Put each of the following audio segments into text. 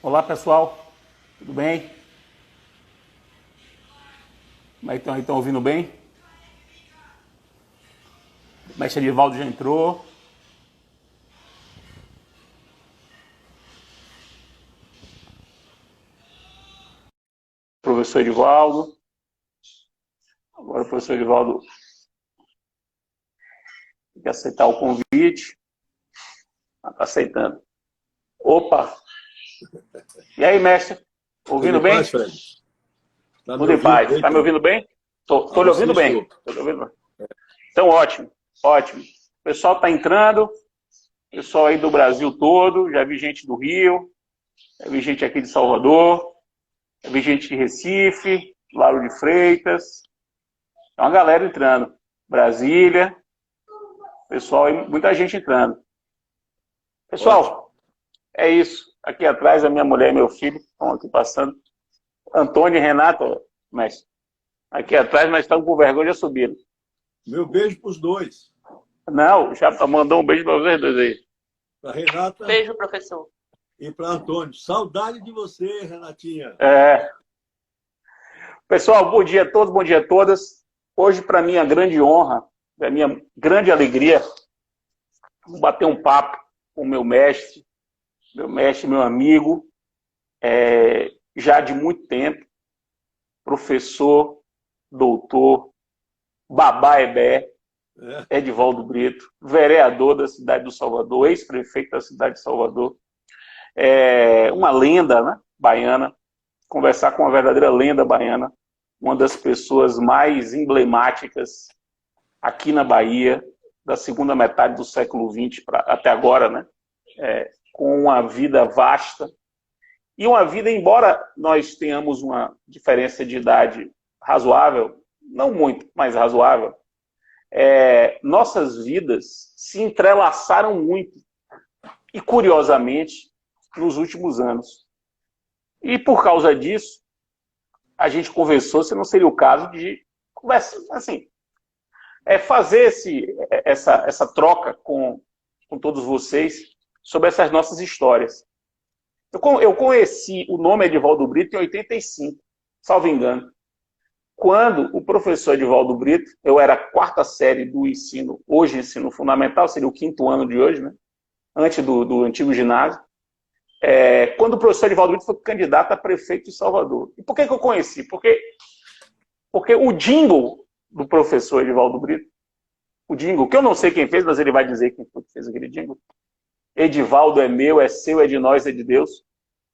Olá pessoal, tudo bem? Como é que estão ouvindo bem? O mestre Edivaldo já entrou. Professor Edivaldo. Agora o professor Edivaldo tem que aceitar o convite. Está aceitando. Opa! E aí, mestre? Ouvindo bem? Paz, Fred? Tá me Tudo em ouvindo paz. bem, Está me cara? ouvindo bem? Estou lhe Você ouvindo bem. estou. Tô lhe ouvindo bem. Então, ótimo, ótimo. O pessoal está entrando, pessoal aí do Brasil todo, já vi gente do Rio, já vi gente aqui de Salvador, já vi gente de Recife, Lauro de Freitas, tem uma galera entrando. Brasília, pessoal aí, muita gente entrando. Ótimo. Pessoal, é isso. Aqui atrás a minha mulher e meu filho estão aqui passando. Antônio e Renato, mas aqui atrás, mas estão com vergonha de subir. Meu beijo para os dois. Não, já mandou um beijo para vocês dois aí. Para Renata Beijo, professor. e para Antônio. Saudade de você, Renatinha. Pessoal, bom dia a todos, bom dia a todas. Hoje, para mim, a grande honra, a minha grande alegria, vou bater um papo com o meu mestre, meu amigo, já de muito tempo, professor, doutor, Babá Ebé, Edivaldo Brito, vereador da cidade do Salvador, ex-prefeito da cidade de Salvador, uma lenda, né, baiana, conversar com uma verdadeira lenda baiana, uma das pessoas mais emblemáticas aqui na Bahia, da segunda metade do século XX até agora, né, com uma vida vasta, e uma vida, embora nós tenhamos uma diferença de idade razoável, não muito, mas razoável, nossas vidas se entrelaçaram muito, e curiosamente, nos últimos anos. E por causa disso, a gente conversou se não seria o caso de conversa, assim, fazer essa troca com todos vocês sobre essas nossas histórias. Eu conheci o nome Edivaldo Brito em 85, salvo engano. Quando o professor Edivaldo Brito, eu era a 4ª série do ensino, hoje ensino fundamental, seria o 5º ano de hoje, né? Antes do antigo ginásio, quando o professor Edivaldo Brito foi candidato a prefeito de Salvador. E por que eu conheci? Porque o jingle do professor Edivaldo Brito, o jingle, que eu não sei quem fez, mas ele vai dizer quem foi que fez aquele jingle, Edivaldo é meu, é seu, é de nós, é de Deus,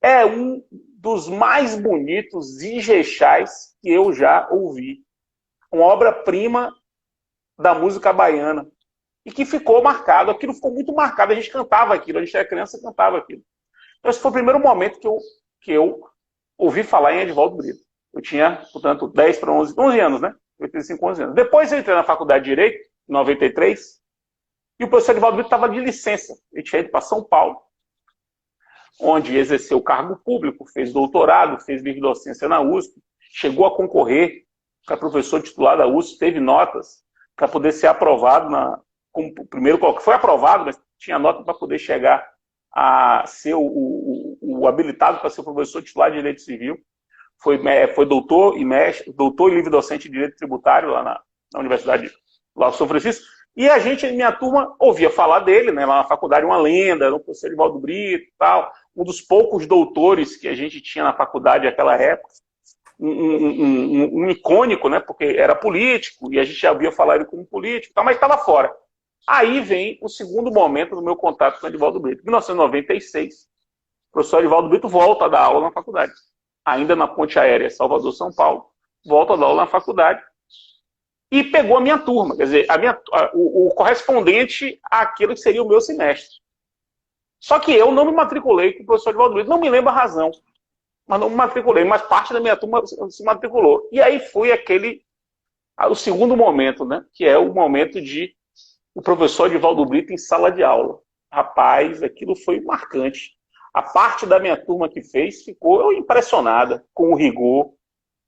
é um dos mais bonitos Ijexás que eu já ouvi. Uma obra-prima da música baiana. E que ficou marcado, aquilo ficou muito marcado, a gente cantava aquilo, a gente era criança e cantava aquilo. Então, esse foi o primeiro momento que eu ouvi falar em Edivaldo Brito. Eu tinha, portanto, 10 para 11 anos, né? 85, 11 anos. Depois eu entrei na faculdade de Direito, em 93, e o professor Edivaldo Brito estava de licença. Ele tinha ido para São Paulo, onde exerceu o cargo público, fez doutorado, fez livre docência na USP, chegou a concorrer para professor titular da USP, teve notas para poder ser aprovado como primeiro, foi aprovado, mas tinha nota para poder chegar a ser o habilitado para ser o professor titular de Direito Civil. Foi doutor e livre docente de Direito Tributário lá na Universidade lá do São Francisco. E a gente, minha turma, ouvia falar dele, né, lá na faculdade, uma lenda, era o professor Edivaldo Brito e tal, um dos poucos doutores que a gente tinha na faculdade naquela época, um icônico, né, porque era político, e a gente já ouvia falar ele como político, mas estava fora. Aí vem o segundo momento do meu contato com o Edivaldo Brito. Em 1996, o professor Edivaldo Brito volta a dar aula na faculdade. Ainda na ponte aérea Salvador-São Paulo, volta a dar aula na faculdade. E pegou a minha turma, quer dizer, o correspondente àquilo que seria o meu semestre. Só que eu não me matriculei com o professor Edivaldo Brito, não me lembro a razão, mas não me matriculei, mas parte da minha turma se matriculou. E aí foi o segundo momento, né, que é o momento de o professor Edivaldo Brito em sala de aula. Rapaz, aquilo foi marcante. A parte da minha turma que fez ficou impressionada com o rigor,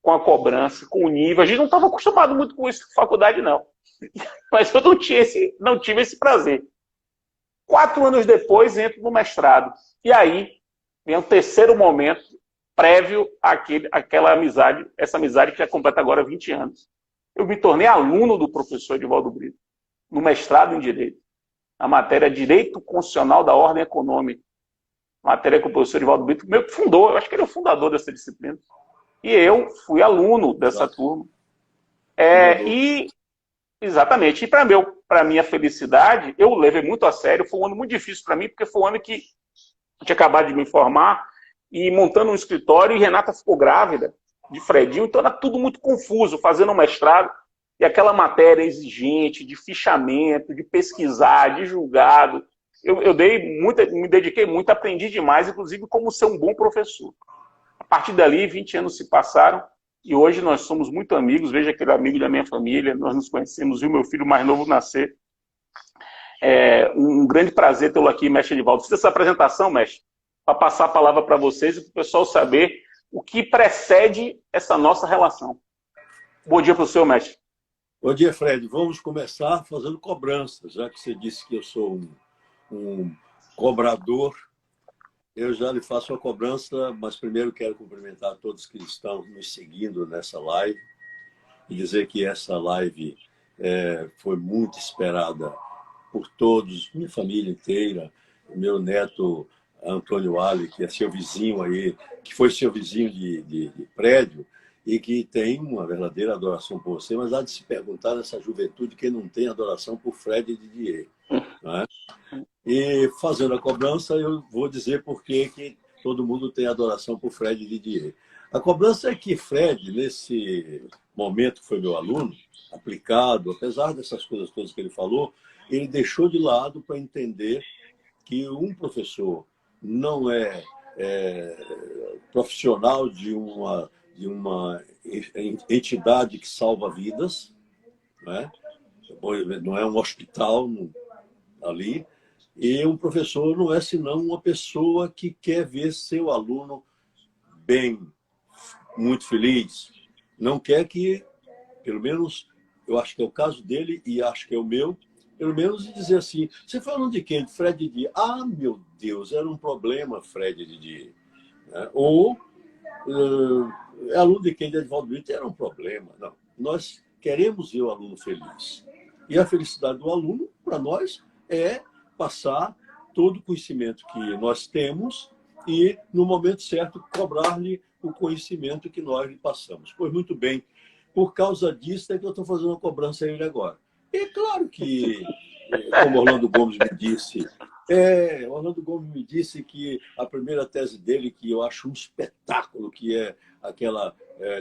com a cobrança, com o nível. A gente não estava acostumado muito com isso na faculdade, não. Mas eu não tive esse prazer. 4 anos depois, entro no mestrado. E aí, vem o terceiro momento prévio àquela amizade, essa amizade que já completa agora 20 anos. Eu me tornei aluno do professor Edivaldo Brito, no mestrado em Direito, na matéria Direito Constitucional da Ordem Econômica, matéria que o professor Edivaldo Brito meio que fundou, eu acho que ele é o fundador dessa disciplina. E eu fui aluno dessa turma. Exatamente. E para minha felicidade, eu levei muito a sério. Foi um ano muito difícil para mim, porque foi um ano que eu tinha acabado de me formar e montando um escritório, e Renata ficou grávida de Fredinho, então era tudo muito confuso, fazendo um mestrado, e aquela matéria exigente de fichamento, de pesquisar, de julgado. Eu me dediquei muito, aprendi demais, inclusive como ser um bom professor. A partir dali, 20 anos se passaram, e hoje nós somos muito amigos. Veja aquele amigo da minha família, nós nos conhecemos, viu meu filho mais novo nascer. É um grande prazer tê-lo aqui, mestre Edivaldo. Fiz essa apresentação, mestre, para passar a palavra para vocês e para o pessoal saber o que precede essa nossa relação. Bom dia para o senhor, mestre. Bom dia, Fred. Vamos começar fazendo cobranças, já que você disse que eu sou um cobrador. Eu já lhe faço a cobrança, mas primeiro quero cumprimentar todos que estão nos seguindo nessa live e dizer que essa live foi muito esperada por todos, minha família inteira, meu neto Antônio Ali, que é seu vizinho aí, que foi seu vizinho de prédio e que tem uma verdadeira adoração por você, mas há de se perguntar nessa juventude quem não tem adoração por Fred e Didier. Não é? E fazendo a cobrança, eu vou dizer por que todo mundo tem adoração por Fred e Didier. A cobrança é que Fred, nesse momento que foi meu aluno, aplicado, apesar dessas coisas todas que ele falou, ele deixou de lado para entender que um professor não é profissional de uma entidade que salva vidas, não é um hospital ali, e um professor não é senão uma pessoa que quer ver seu aluno bem, muito feliz. Não quer que, pelo menos, eu acho que é o caso dele e acho que é o meu, pelo menos dizer assim, você foi aluno de quem? De Fred Didier. Ah, meu Deus, era um problema, Fred Didier. Ou é aluno de quem? De Edivaldo Brito, era um problema. Não, nós queremos ver o aluno feliz. E a felicidade do aluno, para nós, é passar todo o conhecimento que nós temos e, no momento certo, cobrar-lhe o conhecimento que nós lhe passamos. Pois muito bem, por causa disso é que eu estou fazendo uma cobrança a ele agora. E claro que, como Orlando Gomes me disse que a primeira tese dele, que eu acho um espetáculo, que é aquela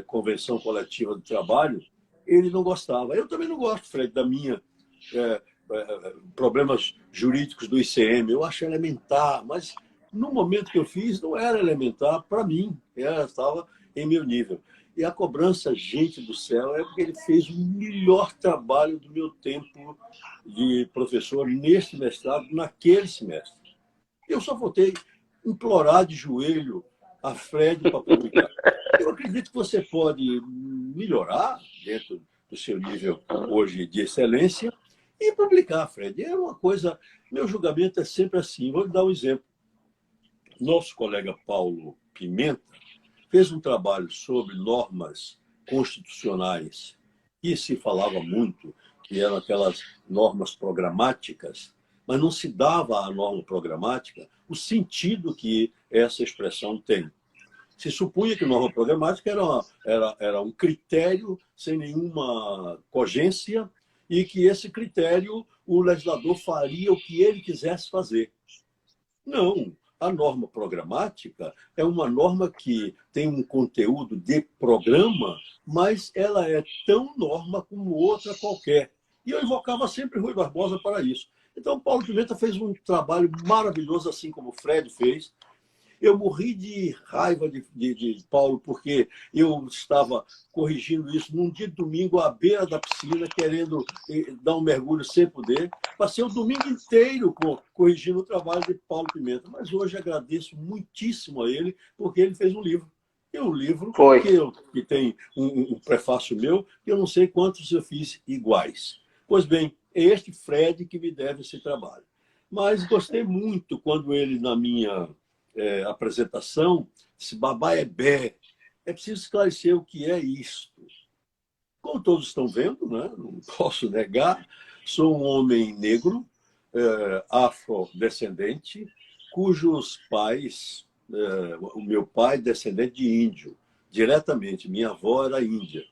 convenção coletiva do trabalho, ele não gostava. Eu também não gosto, Fred, da minha problemas jurídicos do ICM. Eu acho elementar, mas no momento que eu fiz não era elementar para mim, estava em meu nível. E a cobrança, gente do céu, é porque ele fez o melhor trabalho do meu tempo de professor neste mestrado, naquele semestre. Eu só voltei implorar de joelho a Fred para publicar. Eu acredito que você pode melhorar dentro do seu nível hoje de excelência e publicar, Fred. É uma coisa... Meu julgamento é sempre assim. Vou dar um exemplo. Nosso colega Paulo Pimenta fez um trabalho sobre normas constitucionais e se falava muito que eram aquelas normas programáticas, mas não se dava à norma programática o sentido que essa expressão tem. Se supunha que norma programática era um critério sem nenhuma cogência e que esse critério o legislador faria o que ele quisesse fazer. Não. A norma programática é uma norma que tem um conteúdo de programa, mas ela é tão norma como outra qualquer. E eu invocava sempre Rui Barbosa para isso. Então, Paulo Pimenta fez um trabalho maravilhoso, assim como o Fred fez. Eu morri de raiva de Paulo, porque eu estava corrigindo isso num dia de domingo à beira da piscina, querendo dar um mergulho sem poder. Passei o domingo inteiro corrigindo o trabalho de Paulo Pimenta. Mas hoje agradeço muitíssimo a ele, porque ele fez um livro. E um livro que tem um prefácio meu, que eu não sei quantos eu fiz iguais. Pois bem, é este Fred que me deve esse trabalho. Mas gostei muito quando ele, na minha apresentação, disse Babaebé. É preciso esclarecer o que é isto. Como todos estão vendo, né? Não posso negar, sou um homem negro, afrodescendente, cujos pais, o meu pai descendente de índio, diretamente, minha avó era índia,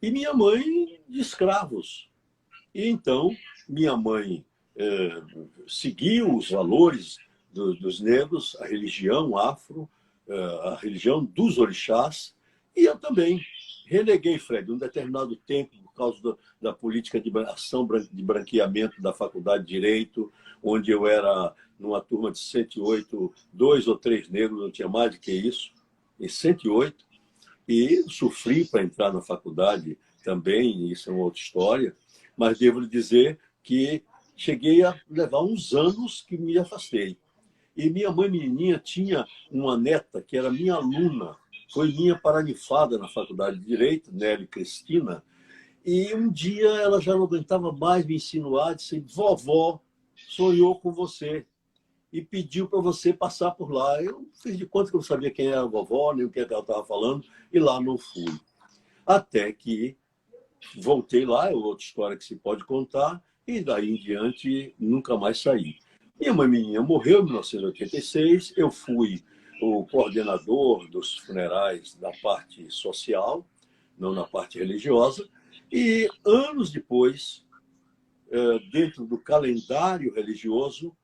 e minha mãe de escravos. E então, minha mãe seguiu os valores dos negros, a religião afro, a religião dos orixás, e eu também reneguei, Fred, um determinado tempo, por causa da política de ação de branqueamento da Faculdade de Direito, onde eu era, numa turma de 108, 2 ou 3 negros, não tinha mais do que isso, em 108, e sofri para entrar na faculdade também, isso é uma outra história, mas devo lhe dizer que cheguei a levar uns anos que me afastei. E minha mãe menininha tinha uma neta que era minha aluna, foi minha paranifada na Faculdade de Direito, Nelly Cristina, e um dia ela já não aguentava mais me insinuar, disse, vovó sonhou com você e pediu para você passar por lá. Eu fiz de conta que eu não sabia quem era a vovó, nem o que ela estava falando, e lá não fui. Até que voltei lá, é outra história que se pode contar, e daí em diante nunca mais saí. Minha mãe menina morreu em 1986, eu fui o coordenador dos funerais da parte social, não na parte religiosa, e anos depois, dentro do calendário religioso,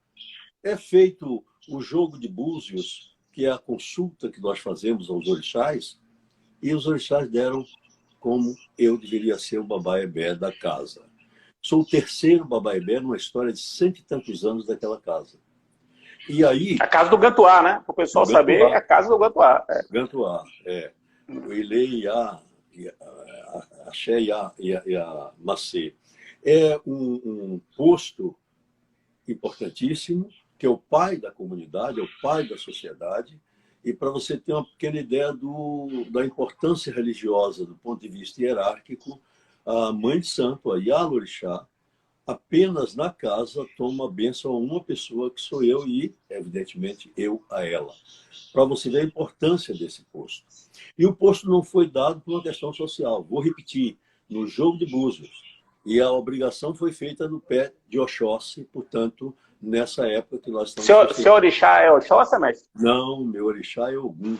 é feito o jogo de búzios, que é a consulta que nós fazemos aos orixás, e os orixás deram como eu deveria ser o Babaebé da casa. Sou o terceiro Babaebé numa história de 100 e tantos anos daquela casa. E aí... A casa do Gantuá, né? Para o pessoal saber, é a casa do Gantuá. Gantuá, o Ilê, Axé e a Macê. É um posto importantíssimo, que é o pai da comunidade, é o pai da sociedade. E para você ter uma pequena ideia da importância religiosa do ponto de vista hierárquico, a mãe de santo, a Yalorixá, apenas na casa toma a bênção a uma pessoa, que sou eu, e, evidentemente, eu a ela. Para você ver a importância desse posto. E o posto não foi dado por uma questão social. Vou repetir, no jogo de búzios. E a obrigação foi feita no pé de Oxóssi, portanto, nessa época que nós estamos... Seu orixá é Oxóssi, mestre? Não, meu orixá é Ogum.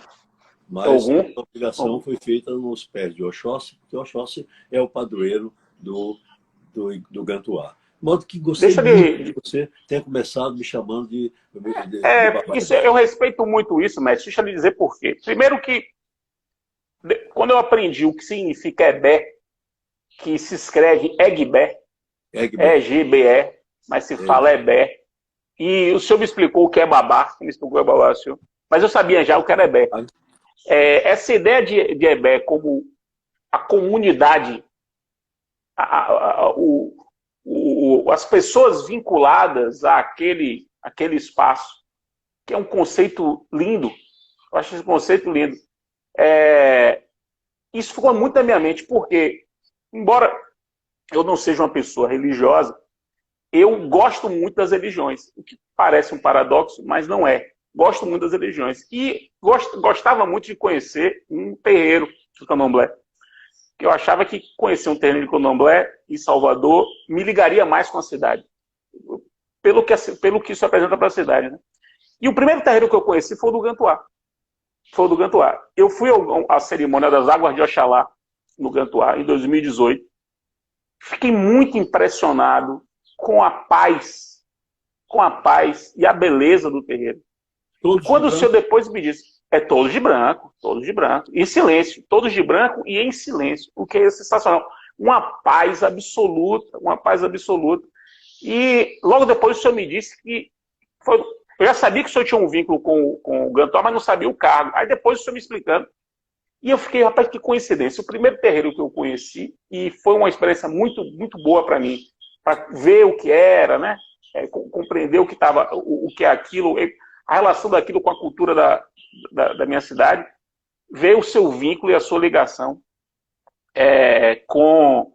Mas a obrigação foi feita nos pés de Oxóssi, porque Oxóssi é o padroeiro do Gantuá. De modo que gostei muito que você tenha começado me chamando de eu respeito muito isso, mestre. Deixa eu lhe dizer por quê. Primeiro que, quando eu aprendi o que significa Ebé, que se escreve Egbé, E-G-B-E, mas se fala Ebé. E o senhor me explicou o que é babá, me explicou o que é babá, senhor. Mas eu sabia já o que era Ebé. Essa ideia de Ebé como a comunidade, as pessoas vinculadas àquele espaço, que é um conceito lindo. Eu acho esse conceito lindo. Isso ficou muito na minha mente, porque, embora eu não seja uma pessoa religiosa, eu gosto muito das religiões, o que parece um paradoxo, mas não é. Gosto muito das religiões. E gostava muito de conhecer um terreiro do Candomblé. Eu achava que conhecer um terreiro de Candomblé em Salvador me ligaria mais com a cidade. Pelo que isso apresenta para a cidade, né? E o primeiro terreiro que eu conheci foi o do Gantuá. Eu fui à cerimônia das Águas de Oxalá, no Gantuá, em 2018. Fiquei muito impressionado com a paz e a beleza do terreiro. Quando o senhor depois me disse, todos de branco, em silêncio, todos de branco e em silêncio, o que é sensacional. Uma paz absoluta. E logo depois o senhor me disse que eu já sabia que o senhor tinha um vínculo com o Gantuá, mas não sabia o cargo. Aí depois o senhor me explicando. E eu fiquei, rapaz, que coincidência. O primeiro terreiro que eu conheci, e foi uma experiência muito, muito boa para mim, para ver o que era, né? Compreender o que estava, o que é aquilo, a relação daquilo com a cultura da minha cidade, ver o seu vínculo e a sua ligação com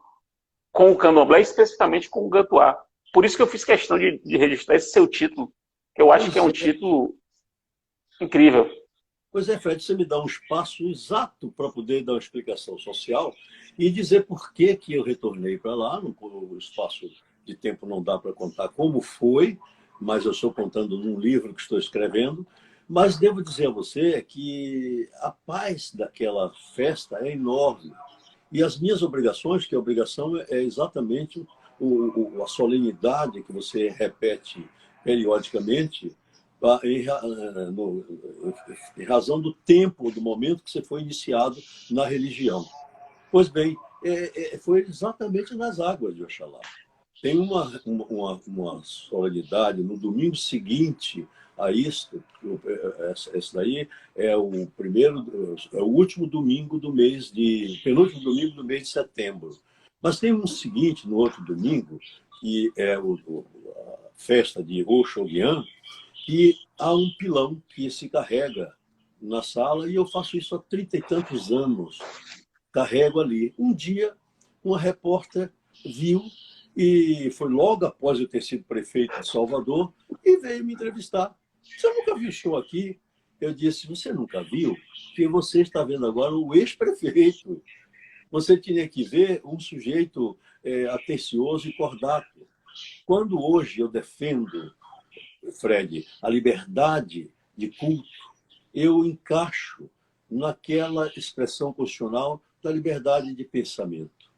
o Candomblé, especificamente com o Gantuá. Por isso que eu fiz questão de registrar esse seu título, que eu acho que é um título Incrível. Pois é, Fred, você me dá um espaço exato para poder dar uma explicação social e dizer por que que eu retornei para lá. O espaço de tempo não dá para contar como foi, mas eu estou contando num livro que estou escrevendo. Mas devo dizer a você que a paz daquela festa é enorme. E as minhas obrigações, que a obrigação é exatamente a solenidade que você repete periodicamente, em razão do tempo, do momento que você foi iniciado na religião. Pois bem, foi exatamente nas águas de Oxalá. Tem uma solenidade no domingo seguinte a isto. Esse daí é o primeiro, é o último domingo do mês de, penúltimo domingo do mês de setembro. Mas tem um seguinte, no outro domingo, que é a festa de Oxoguian, e há um pilão que se carrega na sala, e eu faço isso há 30 e tantos anos. Carrego ali. Um dia, uma repórter viu, e foi logo após eu ter sido prefeito de Salvador, e veio me entrevistar. Você nunca viu show aqui? Eu disse, você nunca viu? Porque você está vendo agora o ex-prefeito. Você tinha que ver um sujeito atencioso e cordato. Quando hoje eu defendo, Fred, a liberdade de culto, eu encaixo naquela expressão constitucional da liberdade de pensamento.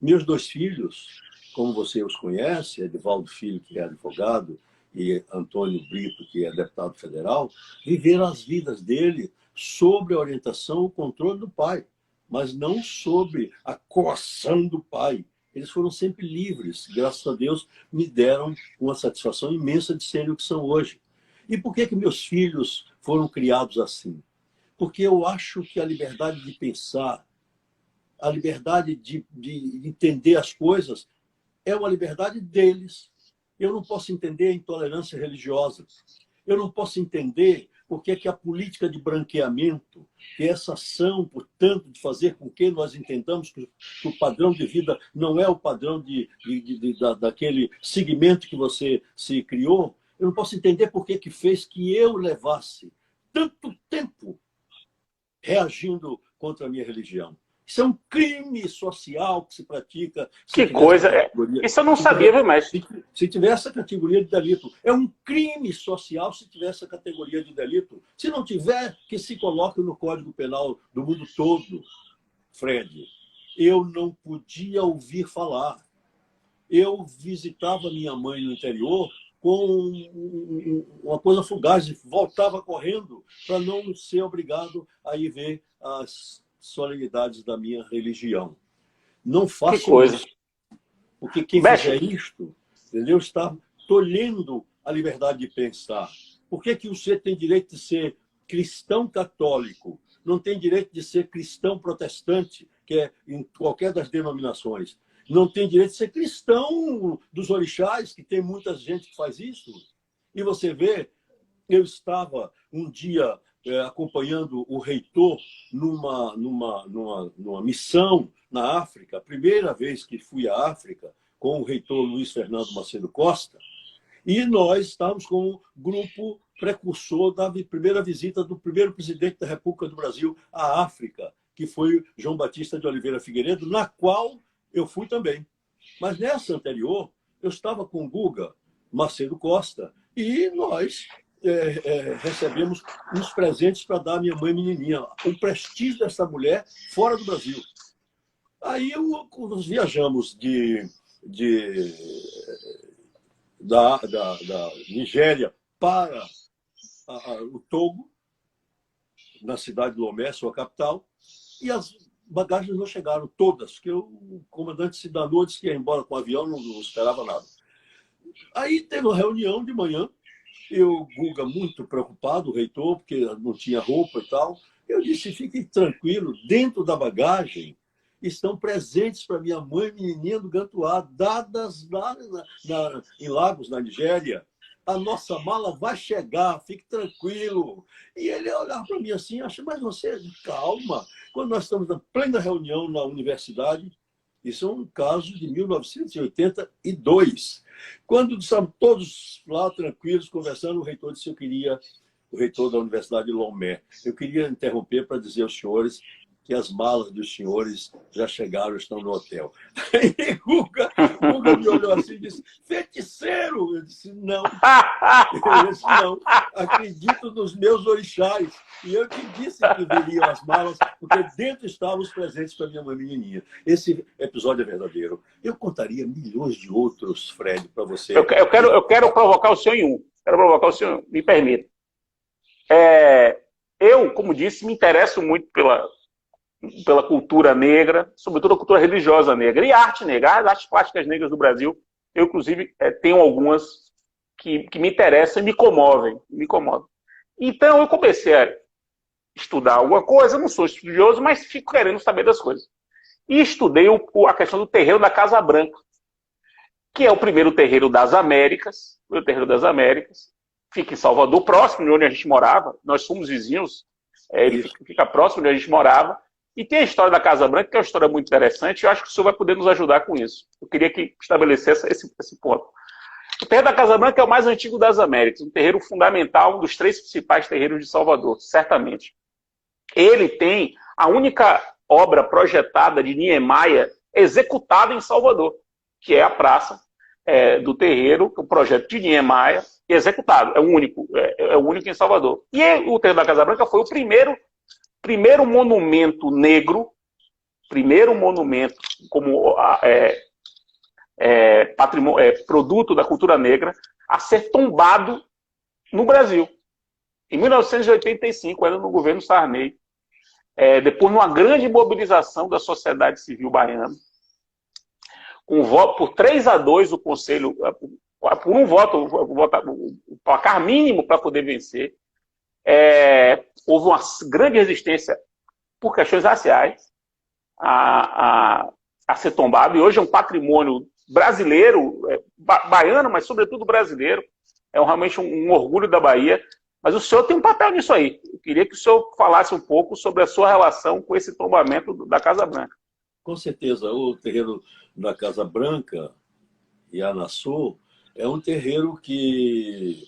Meus dois filhos, como você os conhece, Edivaldo Filho, que é advogado, e Antônio Brito, que é deputado federal, viveram as vidas dele sob a orientação e o controle do pai, mas não sob a coação do pai. Eles foram sempre livres. Graças a Deus, me deram uma satisfação imensa de serem o que são hoje. E por que meus filhos foram criados assim? Porque eu acho que a liberdade de pensar, a liberdade de entender as coisas, é uma liberdade deles. Eu não posso entender a intolerância religiosa. Eu não posso entender por que a política de branqueamento, que essa ação, portanto, de fazer com que nós entendamos que o padrão de vida não é o padrão daquele segmento que você se criou, eu não posso entender por que fez que eu levasse tanto tempo reagindo contra a minha religião. Isso é um crime social que se pratica. Que coisa! Isso eu não sabia, viu, mestre? Se tiver essa categoria de delito. É um crime social se tiver essa categoria de delito. Se não tiver, que se coloque no Código Penal do mundo todo. Fred, eu não podia ouvir falar. Eu visitava minha mãe no interior com uma coisa fugaz, voltava correndo para não ser obrigado a ir ver as solenidades da minha religião. Não faço isso. Porque quem fizer isto, entendeu, está tolhendo a liberdade de pensar. Por que você tem direito de ser cristão católico? Não tem direito de ser cristão protestante, que é em qualquer das denominações. Não tem direito de ser cristão dos orixás, que tem muita gente que faz isso. E você vê, eu estava um dia acompanhando o reitor numa missão na África, a primeira vez que fui à África, com o reitor Luiz Fernando Macedo Costa, e nós estávamos com um grupo precursor da primeira visita do primeiro presidente da República do Brasil à África, que foi João Batista de Oliveira Figueiredo, na qual eu fui também. Mas nessa anterior, eu estava com o Guga Macedo Costa e nós recebemos uns presentes para dar à minha mãe menininha. O prestígio dessa mulher fora do Brasil. Aí nós viajamos da Nigéria para o Togo, na cidade de Lomé, sua capital, e as bagagens não chegaram todas, porque o comandante se danou, disse que ia embora com o avião, não esperava nada. Aí teve uma reunião de manhã, eu, Guga, muito preocupado, o reitor, porque não tinha roupa e tal. Eu disse, fique tranquilo, dentro da bagagem estão presentes para minha mãe, menininha do Gantuá, dadas lá em Lagos, na Nigéria. A nossa mala vai chegar, fique tranquilo. E ele olhava para mim assim, mas você, calma. Quando nós estamos na plena reunião na universidade, isso é um caso de 1982. Quando estávamos todos lá tranquilos, conversando, o reitor disse que eu queria o reitor da Universidade de Lomé. Eu queria interromper para dizer aos senhores que as malas dos senhores já chegaram, estão no hotel. Aí Guga me olhou assim e disse, feiticeiro! Eu disse, não. Eu disse, não, acredito nos meus orixás. E eu te disse que viriam as malas, porque dentro estavam os presentes para minha menininha. Esse episódio é verdadeiro. Eu contaria milhões de outros, Fred, para você. Eu quero provocar o senhor em um. Quero provocar o senhor, me permita. Eu, como disse, me interesso muito pela cultura negra, sobretudo a cultura religiosa negra, e a arte negra, as artes plásticas negras do Brasil. Eu, inclusive, tenho algumas que me interessam e me comovem. Então, eu comecei a estudar alguma coisa, eu não sou estudioso, mas fico querendo saber das coisas. E estudei a questão do terreiro da Casa Branca, que é o primeiro terreiro das Américas, fica em Salvador, próximo de onde a gente morava, nós somos vizinhos, ele fica próximo de onde a gente morava, e tem a história da Casa Branca, que é uma história muito interessante, e eu acho que o senhor vai poder nos ajudar com isso. Eu queria que estabelecesse esse ponto. O terreiro da Casa Branca é o mais antigo das Américas, um terreiro fundamental, um dos 3 principais terreiros de Salvador, certamente. Ele tem a única obra projetada de Niemeyer executada em Salvador, que é a praça do terreiro, o projeto de Niemeyer, executado. É o único em Salvador. E o terreiro da Casa Branca foi o primeiro monumento negro, como produto da cultura negra, a ser tombado no Brasil. Em 1985, era no governo Sarney, depois de uma grande mobilização da sociedade civil baiana, por 3-2 o Conselho, por um voto, o placar mínimo para poder vencer, houve uma grande resistência por questões raciais a ser tombado, e hoje é um patrimônio brasileiro, baiano, mas sobretudo brasileiro, realmente um orgulho da Bahia. Mas o senhor tem um papel nisso aí. Eu queria que o senhor falasse um pouco sobre a sua relação com esse tombamento da Casa Branca. Com certeza, o terreiro da Casa Branca e Anaçu é um terreiro que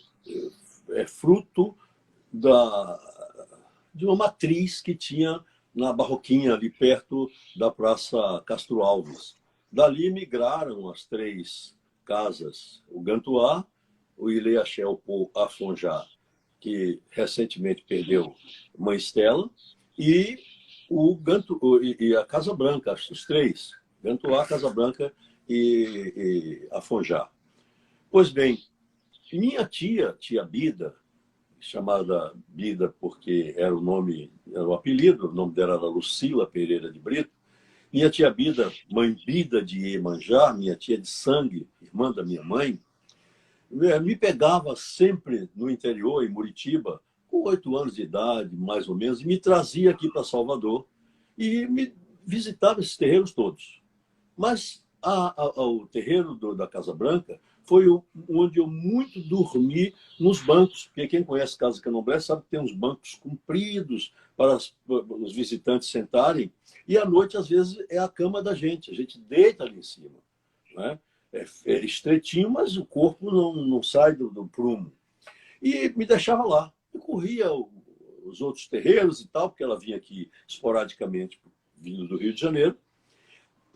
é fruto de uma matriz que tinha na Barroquinha, ali perto da Praça Castro Alves. Dali migraram as 3 casas, o Gantuá, o Ilê Axé Opô Afonjá, que recentemente perdeu Mãe Estela, e a Casa Branca, os 3, Gantuá, Casa Branca e Afonjá. Pois bem, minha tia Bida, chamada Bida porque era o apelido, o nome dela era Lucila Pereira de Brito, minha tia Bida, mãe Bida de Iemanjá, minha tia de sangue, irmã da minha mãe, me pegava sempre no interior, em Muritiba, com 8 anos de idade, mais ou menos, e me trazia aqui para Salvador e me visitava esses terreiros todos. Mas o terreiro da Casa Branca foi onde eu muito dormi nos bancos, porque quem conhece Casa Candomblé sabe que tem uns bancos compridos para os visitantes sentarem, e à noite, às vezes, é a cama da gente, a gente deita ali em cima, né? É estreitinho, mas o corpo não sai do prumo. E me deixava lá. Eu corria os outros terreiros e tal, porque ela vinha aqui esporadicamente, vindo do Rio de Janeiro.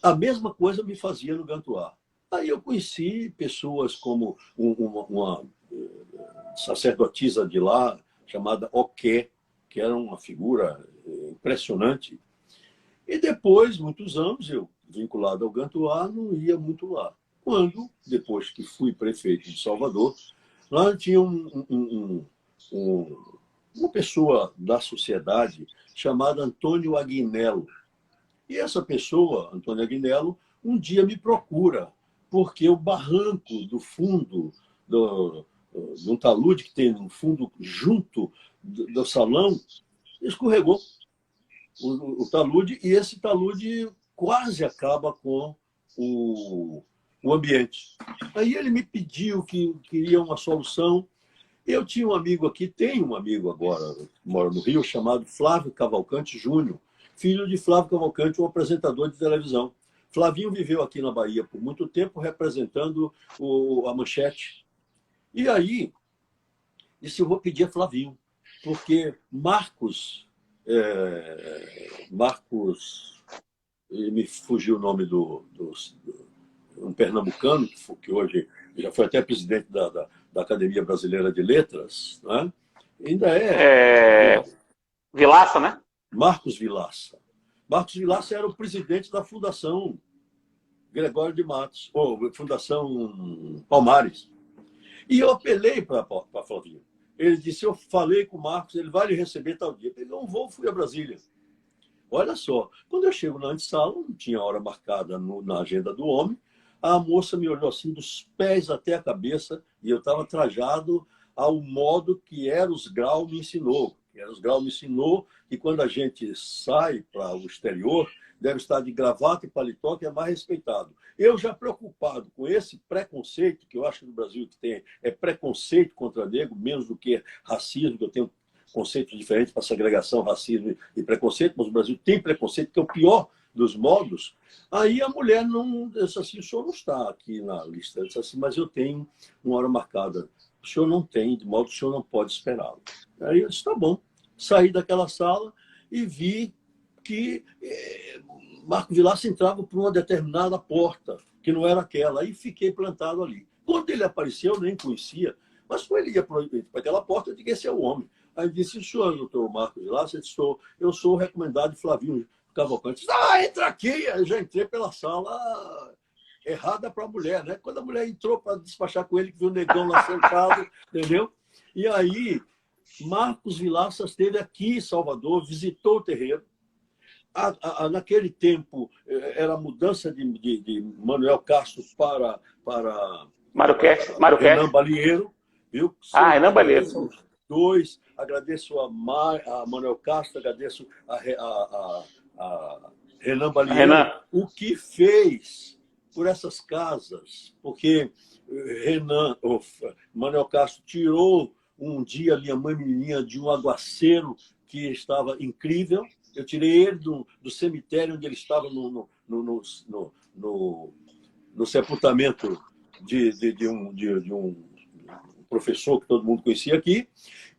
A mesma coisa me fazia no Gantuá. Aí eu conheci pessoas como uma sacerdotisa de lá, chamada Oqué, que era uma figura impressionante. E depois, muitos anos, eu, vinculado ao Gantuá, não ia muito lá. Quando, depois que fui prefeito de Salvador, lá tinha uma pessoa da sociedade chamada Antônio Aguinello. E essa pessoa, Antônio Aguinello, um dia me procura, porque o barranco do fundo de um talude que tem no fundo junto do salão escorregou o talude, e esse talude quase acaba com o ambiente. Aí ele me pediu que queria uma solução. Eu tinha um amigo aqui, tenho um amigo agora, que mora no Rio, chamado Flávio Cavalcante Júnior, filho de Flávio Cavalcante, um apresentador de televisão. Flavinho viveu aqui na Bahia por muito tempo, representando a Manchete. E aí, disse, eu vou pedir a Flavinho. porque Marcos, me fugiu o nome um pernambucano, que hoje já foi até presidente da Academia Brasileira de Letras, né? Ainda Vilaça, né? Marcos Vilaça. Marcos Vilaça era o presidente da Fundação Gregório de Matos, ou Fundação Palmares. E eu apelei para Flavinho. Ele disse, eu falei com o Marcos, ele vai lhe receber tal dia. Peguei um voo, fui a Brasília. Olha só, quando eu chego na antessala, não tinha hora marcada na agenda do homem, a moça me olhou assim, dos pés até a cabeça, e eu estava trajado ao modo que Eros Grau me ensinou. Eros Grau me ensinou que quando a gente sai para o exterior, deve estar de gravata e paletó, que é mais respeitado. Eu já preocupado com esse preconceito, que eu acho que no Brasil que tem é preconceito contra negro, menos do que racismo, que eu tenho conceitos diferentes para segregação, racismo e preconceito, mas o Brasil tem preconceito, que é o pior dos modos. Aí a mulher não disse assim, o senhor não está aqui na lista. Ela disse assim, mas eu tenho uma hora marcada. O senhor não tem, de modo que o senhor não pode esperá-lo. Aí eu disse, tá bom. Saí daquela sala e vi que Marco Vilaça entrava por uma determinada porta, que não era aquela. Aí fiquei plantado ali. Quando ele apareceu, eu nem conhecia, mas quando ele ia para aquela porta, eu disse, esse é o homem. Aí eu disse, o senhor, doutor Marco Vilaça? Eu sou o recomendado de Flavinho Cavalcante. Entra aqui! Eu já entrei pela sala errada para a mulher, né? Quando a mulher entrou para despachar com ele, que viu o negão lá sentado, entendeu? E aí, Marcos Vilaça esteve aqui em Salvador, visitou o terreiro. Naquele tempo, era a mudança de Manuel Castro para Mário Renan Cast. Balieiro. Viu? Renan Balieiro. Dois, agradeço a Manuel Castro, agradeço a Renan Balieiro, o que fez por essas casas, porque Manuel Castro tirou um dia minha mãe menininha de um aguaceiro que estava incrível. Eu tirei ele do cemitério onde ele estava no sepultamento de um professor que todo mundo conhecia aqui,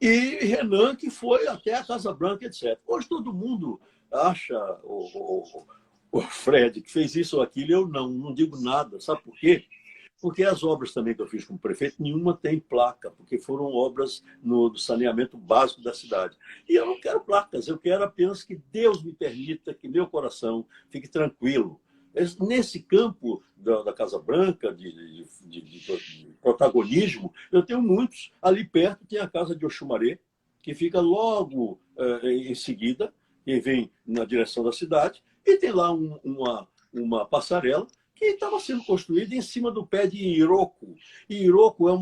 e Renan, que foi até a Casa Branca, etc. Hoje todo mundo acha o Fred que fez isso ou aquilo, eu não digo nada. Sabe por quê? Porque as obras também que eu fiz como prefeito, nenhuma tem placa, porque foram obras do saneamento básico da cidade. E eu não quero placas, eu quero apenas que Deus me permita que meu coração fique tranquilo. Nesse campo da Casa Branca, de protagonismo, eu tenho muitos. Ali perto tem a Casa de Oxumaré, que fica logo em seguida, quem vem na direção da cidade, e tem lá uma passarela que estava sendo construída em cima do pé de iroco. E iroco é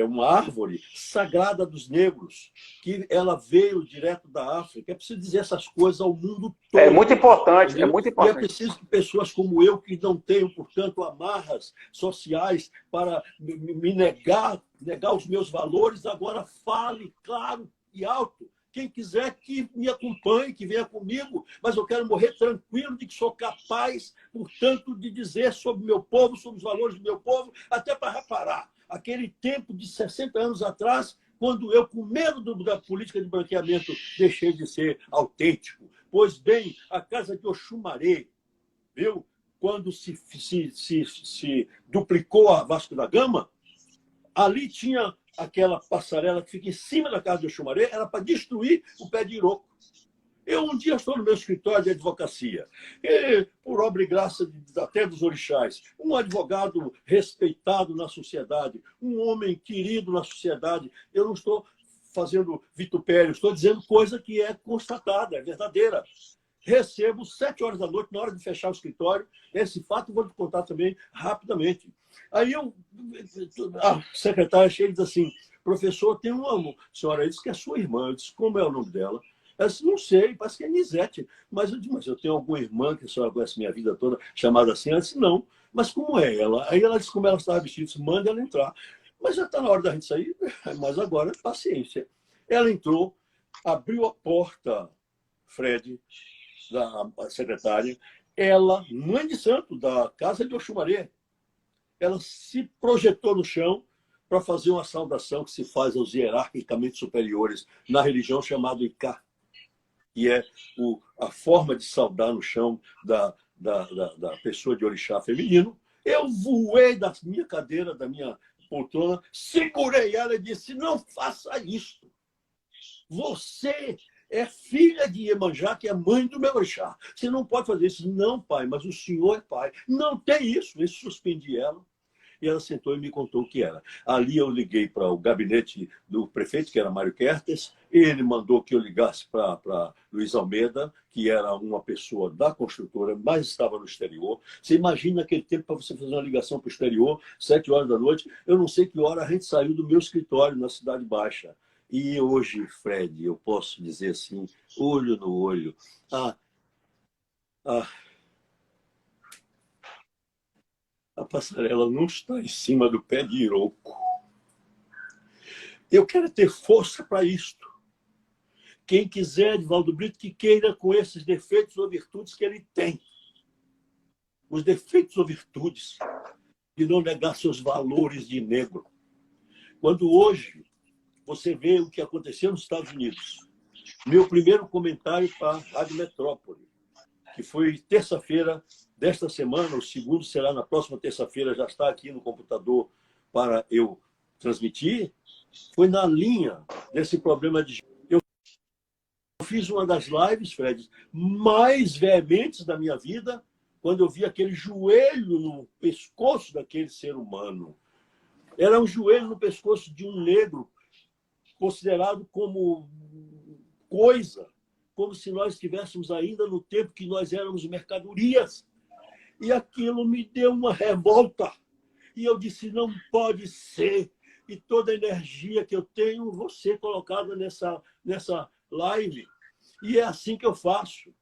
uma árvore sagrada dos negros, que ela veio direto da África. É preciso dizer essas coisas ao mundo todo. É muito importante, entendeu? é muito importante. E é preciso que pessoas como eu, que não tenham, portanto, amarras sociais para me negar os meus valores, agora fale claro e alto. Quem quiser que me acompanhe, que venha comigo, mas eu quero morrer tranquilo de que sou capaz, portanto, de dizer sobre o meu povo, sobre os valores do meu povo, até para reparar. Aquele tempo de 60 anos atrás, quando eu, com medo da política de branqueamento, deixei de ser autêntico. Pois bem, a Casa de Oxumaré, viu? Quando se duplicou a Vasco da Gama, ali tinha aquela passarela que fica em cima da Casa de Oxumaré, era para destruir o pé de iroco. Eu um dia estou no meu escritório de advocacia, e, por obra e graça até dos orixás, um advogado respeitado na sociedade, um homem querido na sociedade. Eu não estou fazendo vitupério, estou dizendo coisa que é constatada, é verdadeira. Recebo 7 horas da noite, na hora de fechar o escritório, esse fato eu vou te contar também rapidamente. Aí a secretária chega e diz assim, professor, tem uma senhora aí, diz que é sua irmã. Eu disse, como é o nome dela? Ela disse, não sei, parece que é Nisete. Mas eu disse, mas eu tenho alguma irmã que a senhora conhece minha vida toda, chamada assim? Ela disse, não. Mas como é ela? Aí ela disse como ela estava vestida, disse, manda ela entrar. Mas já está na hora da gente sair, mas agora, paciência. Ela entrou, abriu a porta, Fred, da secretária, ela, mãe de santo, da Casa de Oxumaré, ela se projetou no chão, para fazer uma saudação que se faz aos hierarquicamente superiores na religião chamada Icá, que é a forma de saudar no chão da pessoa de orixá feminino. Eu voei da minha cadeira, da minha poltrona, segurei ela e disse: não faça isso. Você é filha de Iemanjá, que é mãe do meu orixá. Você não pode fazer isso. Não, pai, mas o senhor é pai. Não tem isso. Eu suspendi ela. E ela sentou e me contou o que era. Ali eu liguei para o gabinete do prefeito, que era Mário Kertes. Ele mandou que eu ligasse para Luiz Almeida, que era uma pessoa da construtora, mas estava no exterior. Você imagina aquele tempo para você fazer uma ligação para o exterior, 7 horas da noite. Eu não sei que hora a gente saiu do meu escritório na Cidade Baixa. E hoje, Fred, eu posso dizer assim, olho no olho, a passarela não está em cima do pé de Iroco. Eu quero ter força para isto. Quem quiser, Edvaldo Brito, que queira com esses defeitos ou virtudes que ele tem. Os defeitos ou virtudes de não negar seus valores de negro. Quando hoje você vê o que aconteceu nos Estados Unidos, meu primeiro comentário para a Rádio Metrópole, que foi terça-feira desta semana, o segundo será na próxima terça-feira, já está aqui no computador para eu transmitir, foi na linha desse problema de... Eu fiz uma das lives, Fred, mais veementes da minha vida, quando eu vi aquele joelho no pescoço daquele ser humano. Era um joelho no pescoço de um negro, considerado como coisa, como se nós estivéssemos ainda no tempo que nós éramos mercadorias. E aquilo me deu uma revolta. E eu disse, não pode ser. E toda a energia que eu tenho, vou ser colocada nessa live. E é assim que eu faço.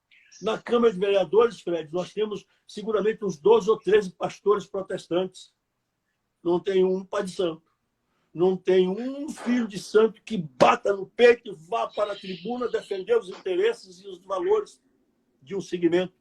Na Câmara de Vereadores, Fred, nós temos seguramente uns 12 ou 13 pastores protestantes. Não tem um pai de santo. Não tem um filho de santo que bata no peito e vá para a tribuna defender os interesses e os valores de um segmento.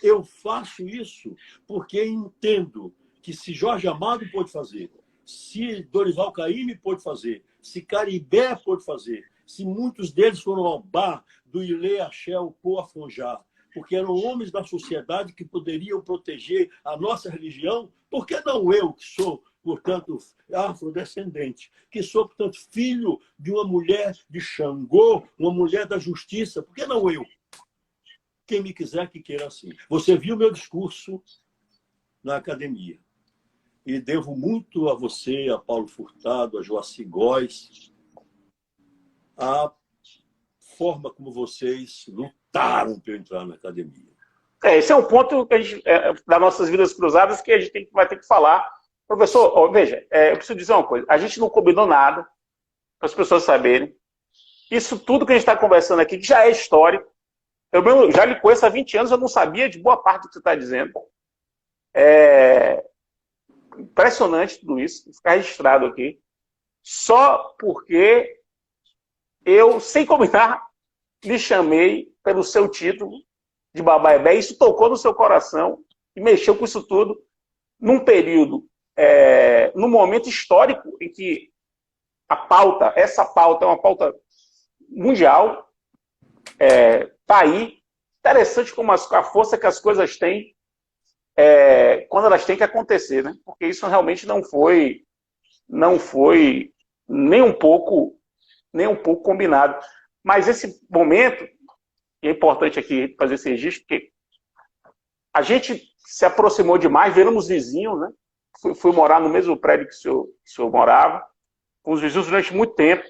Eu faço isso porque entendo que se Jorge Amado pôde fazer, se Dorival Caymmi pôde fazer, se Caribé pôde fazer, se muitos deles foram ao bar do Ilê Axel Poafonjá, porque eram homens da sociedade que poderiam proteger a nossa religião, por que não eu, que sou, portanto, afrodescendente, que sou, portanto, filho de uma mulher de Xangô, uma mulher da justiça, por que não eu? Quem me quiser que queira assim. Você viu meu discurso na academia. E devo muito a você, a Paulo Furtado, a Joaci Góes, a forma como vocês lutaram para eu entrar na academia. Esse é um ponto que das nossas vidas cruzadas que a gente vai ter que falar. Professor, veja, eu preciso dizer uma coisa. A gente não combinou nada, para as pessoas saberem. Isso tudo que a gente está conversando aqui, que já é histórico. Eu mesmo já lhe conheço há 20 anos, eu não sabia de boa parte do que você está dizendo. É impressionante tudo isso, ficar registrado aqui. Só porque eu, sem combinar, lhe chamei pelo seu título de Babaebé. Isso tocou no seu coração e mexeu com isso tudo num período, num momento histórico em que essa pauta é uma pauta mundial, está aí. Interessante como a força que as coisas têm quando elas têm que acontecer, né? Porque isso realmente não foi nem um pouco combinado. Mas esse momento, e é importante aqui fazer esse registro, porque a gente se aproximou demais, viramos vizinhos, né? Fui morar no mesmo prédio que o senhor morava, com os vizinhos durante muito tempo.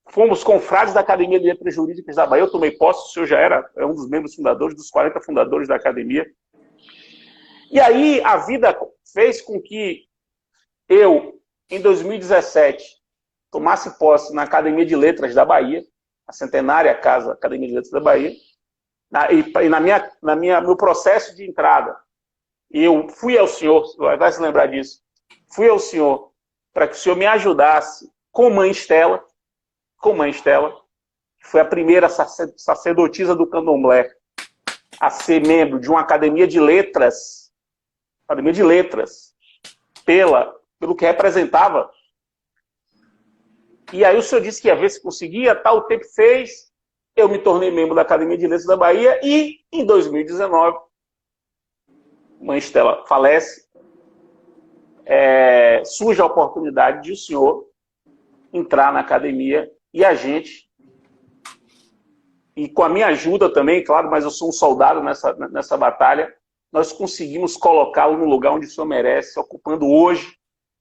Fomos confrades da Academia de Letras Jurídicas da Bahia. Eu tomei posse, o senhor já era um dos membros fundadores, dos 40 fundadores da academia. E aí a vida fez com que eu, em 2017, tomasse posse na Academia de Letras da Bahia, a centenária casa Academia de Letras da Bahia, e meu processo de entrada, eu fui ao senhor, vai se lembrar disso, fui ao senhor para que o senhor me ajudasse com Mãe Estela, que foi a primeira sacerdotisa do candomblé a ser membro de uma academia de letras, pelo que representava E aí o senhor disse que ia ver se conseguia, tal, o tempo fez, eu me tornei membro da Academia de Letras da Bahia e, em 2019, Mãe Estela falece, surge a oportunidade de o senhor entrar na academia e a gente, e com a minha ajuda também, claro, mas eu sou um soldado nessa batalha, nós conseguimos colocá-lo no lugar onde o senhor merece, ocupando hoje,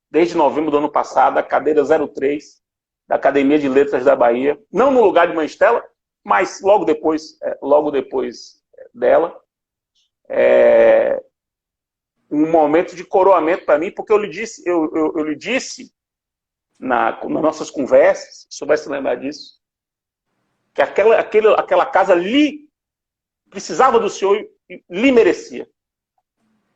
desde novembro do ano passado, a cadeira 03 da Academia de Letras da Bahia, não no lugar de Mãe Estela, mas logo depois dela. Um momento de coroamento para mim, porque eu lhe disse nas nossas conversas, o senhor vai se lembrar disso, que aquela casa lhe precisava do senhor e lhe merecia.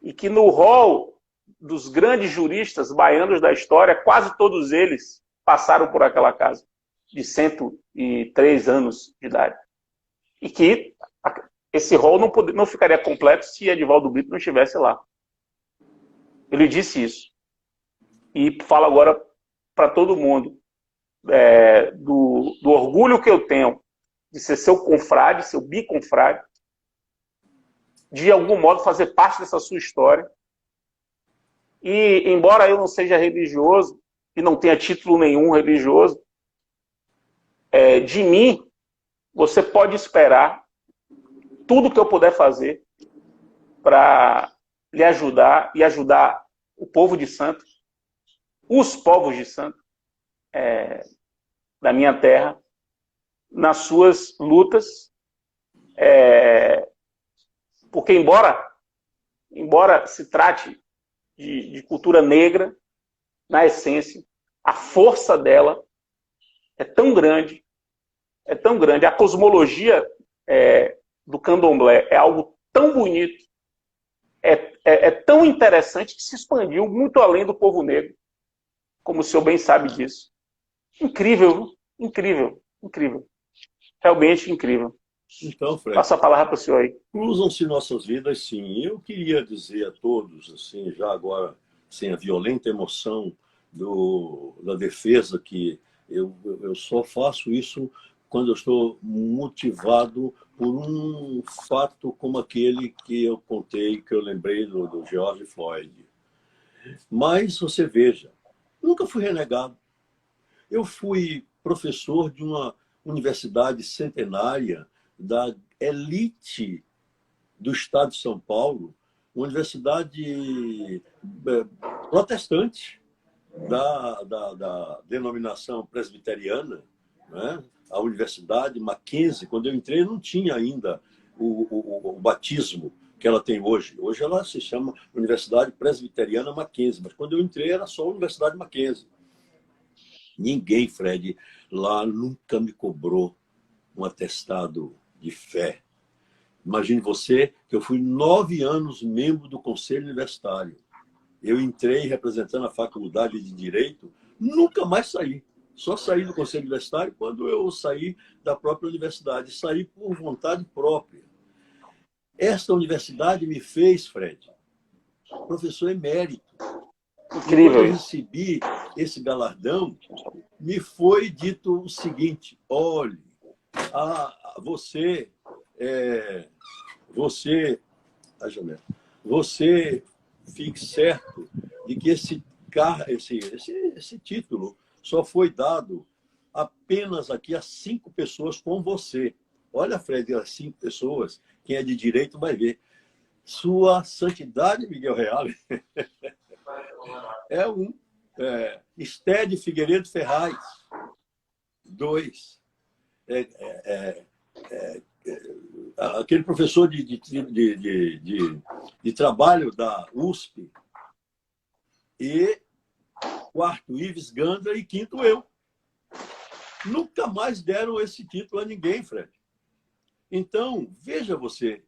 E que no rol dos grandes juristas baianos da história, quase todos eles passaram por aquela casa, de 103 anos de idade. E que esse rol não ficaria completo se Edivaldo Brito não estivesse lá. Ele disse isso. E falo agora para todo mundo do orgulho que eu tenho de ser seu confrade, seu biconfrade, de algum modo fazer parte dessa sua história. E, embora eu não seja religioso, e não tenha título nenhum religioso, de mim, você pode esperar tudo que eu puder fazer para lhe ajudar e ajudar o povo de Santos, os povos de Santos, da minha terra, nas suas lutas, porque embora se trate de cultura negra, na essência, a força dela é tão grande, a cosmologia do candomblé é algo tão bonito, é tão interessante que se expandiu muito além do povo negro, como o senhor bem sabe disso. Incrível, incrível, incrível. Realmente incrível. Então, Fred, passa a palavra para o senhor aí. Cruzam-se nossas vidas, sim. Eu queria dizer a todos, assim, já agora, sem a violenta emoção da defesa, que eu só faço isso quando eu estou motivado por um fato como aquele que eu contei, que eu lembrei do George Floyd. Mas você veja, nunca fui renegado. Eu fui professor de uma universidade centenária da elite do estado de São Paulo, uma universidade protestante da denominação presbiteriana, né? A Universidade Mackenzie. Quando eu entrei, não tinha ainda o batismo que ela tem hoje. Hoje ela se chama Universidade Presbiteriana Mackenzie, mas quando eu entrei era só a Universidade Mackenzie. Ninguém, Fred, lá nunca me cobrou um atestado de fé. Imagine você que eu fui 9 anos membro do Conselho Universitário. Eu entrei representando a Faculdade de Direito, nunca mais saí. Só saí do Conselho Universitário quando eu saí da própria universidade. Saí por vontade própria. Esta universidade me fez, Fred, professor emérito. Incrível. Quando eu recebi esse galardão, me foi dito o seguinte: olhe, você fique certo de que esse título só foi dado apenas aqui a 5 pessoas com você. Olha, Fred, as 5 pessoas, quem é de direito vai ver. Sua Santidade, Miguel Reale, é um. Estéde Figueiredo Ferraz, 2. Aquele professor de trabalho da USP. E 4º, Ives Gandra, e 5º, eu. Nunca mais deram esse título a ninguém, Fred. Então, veja você,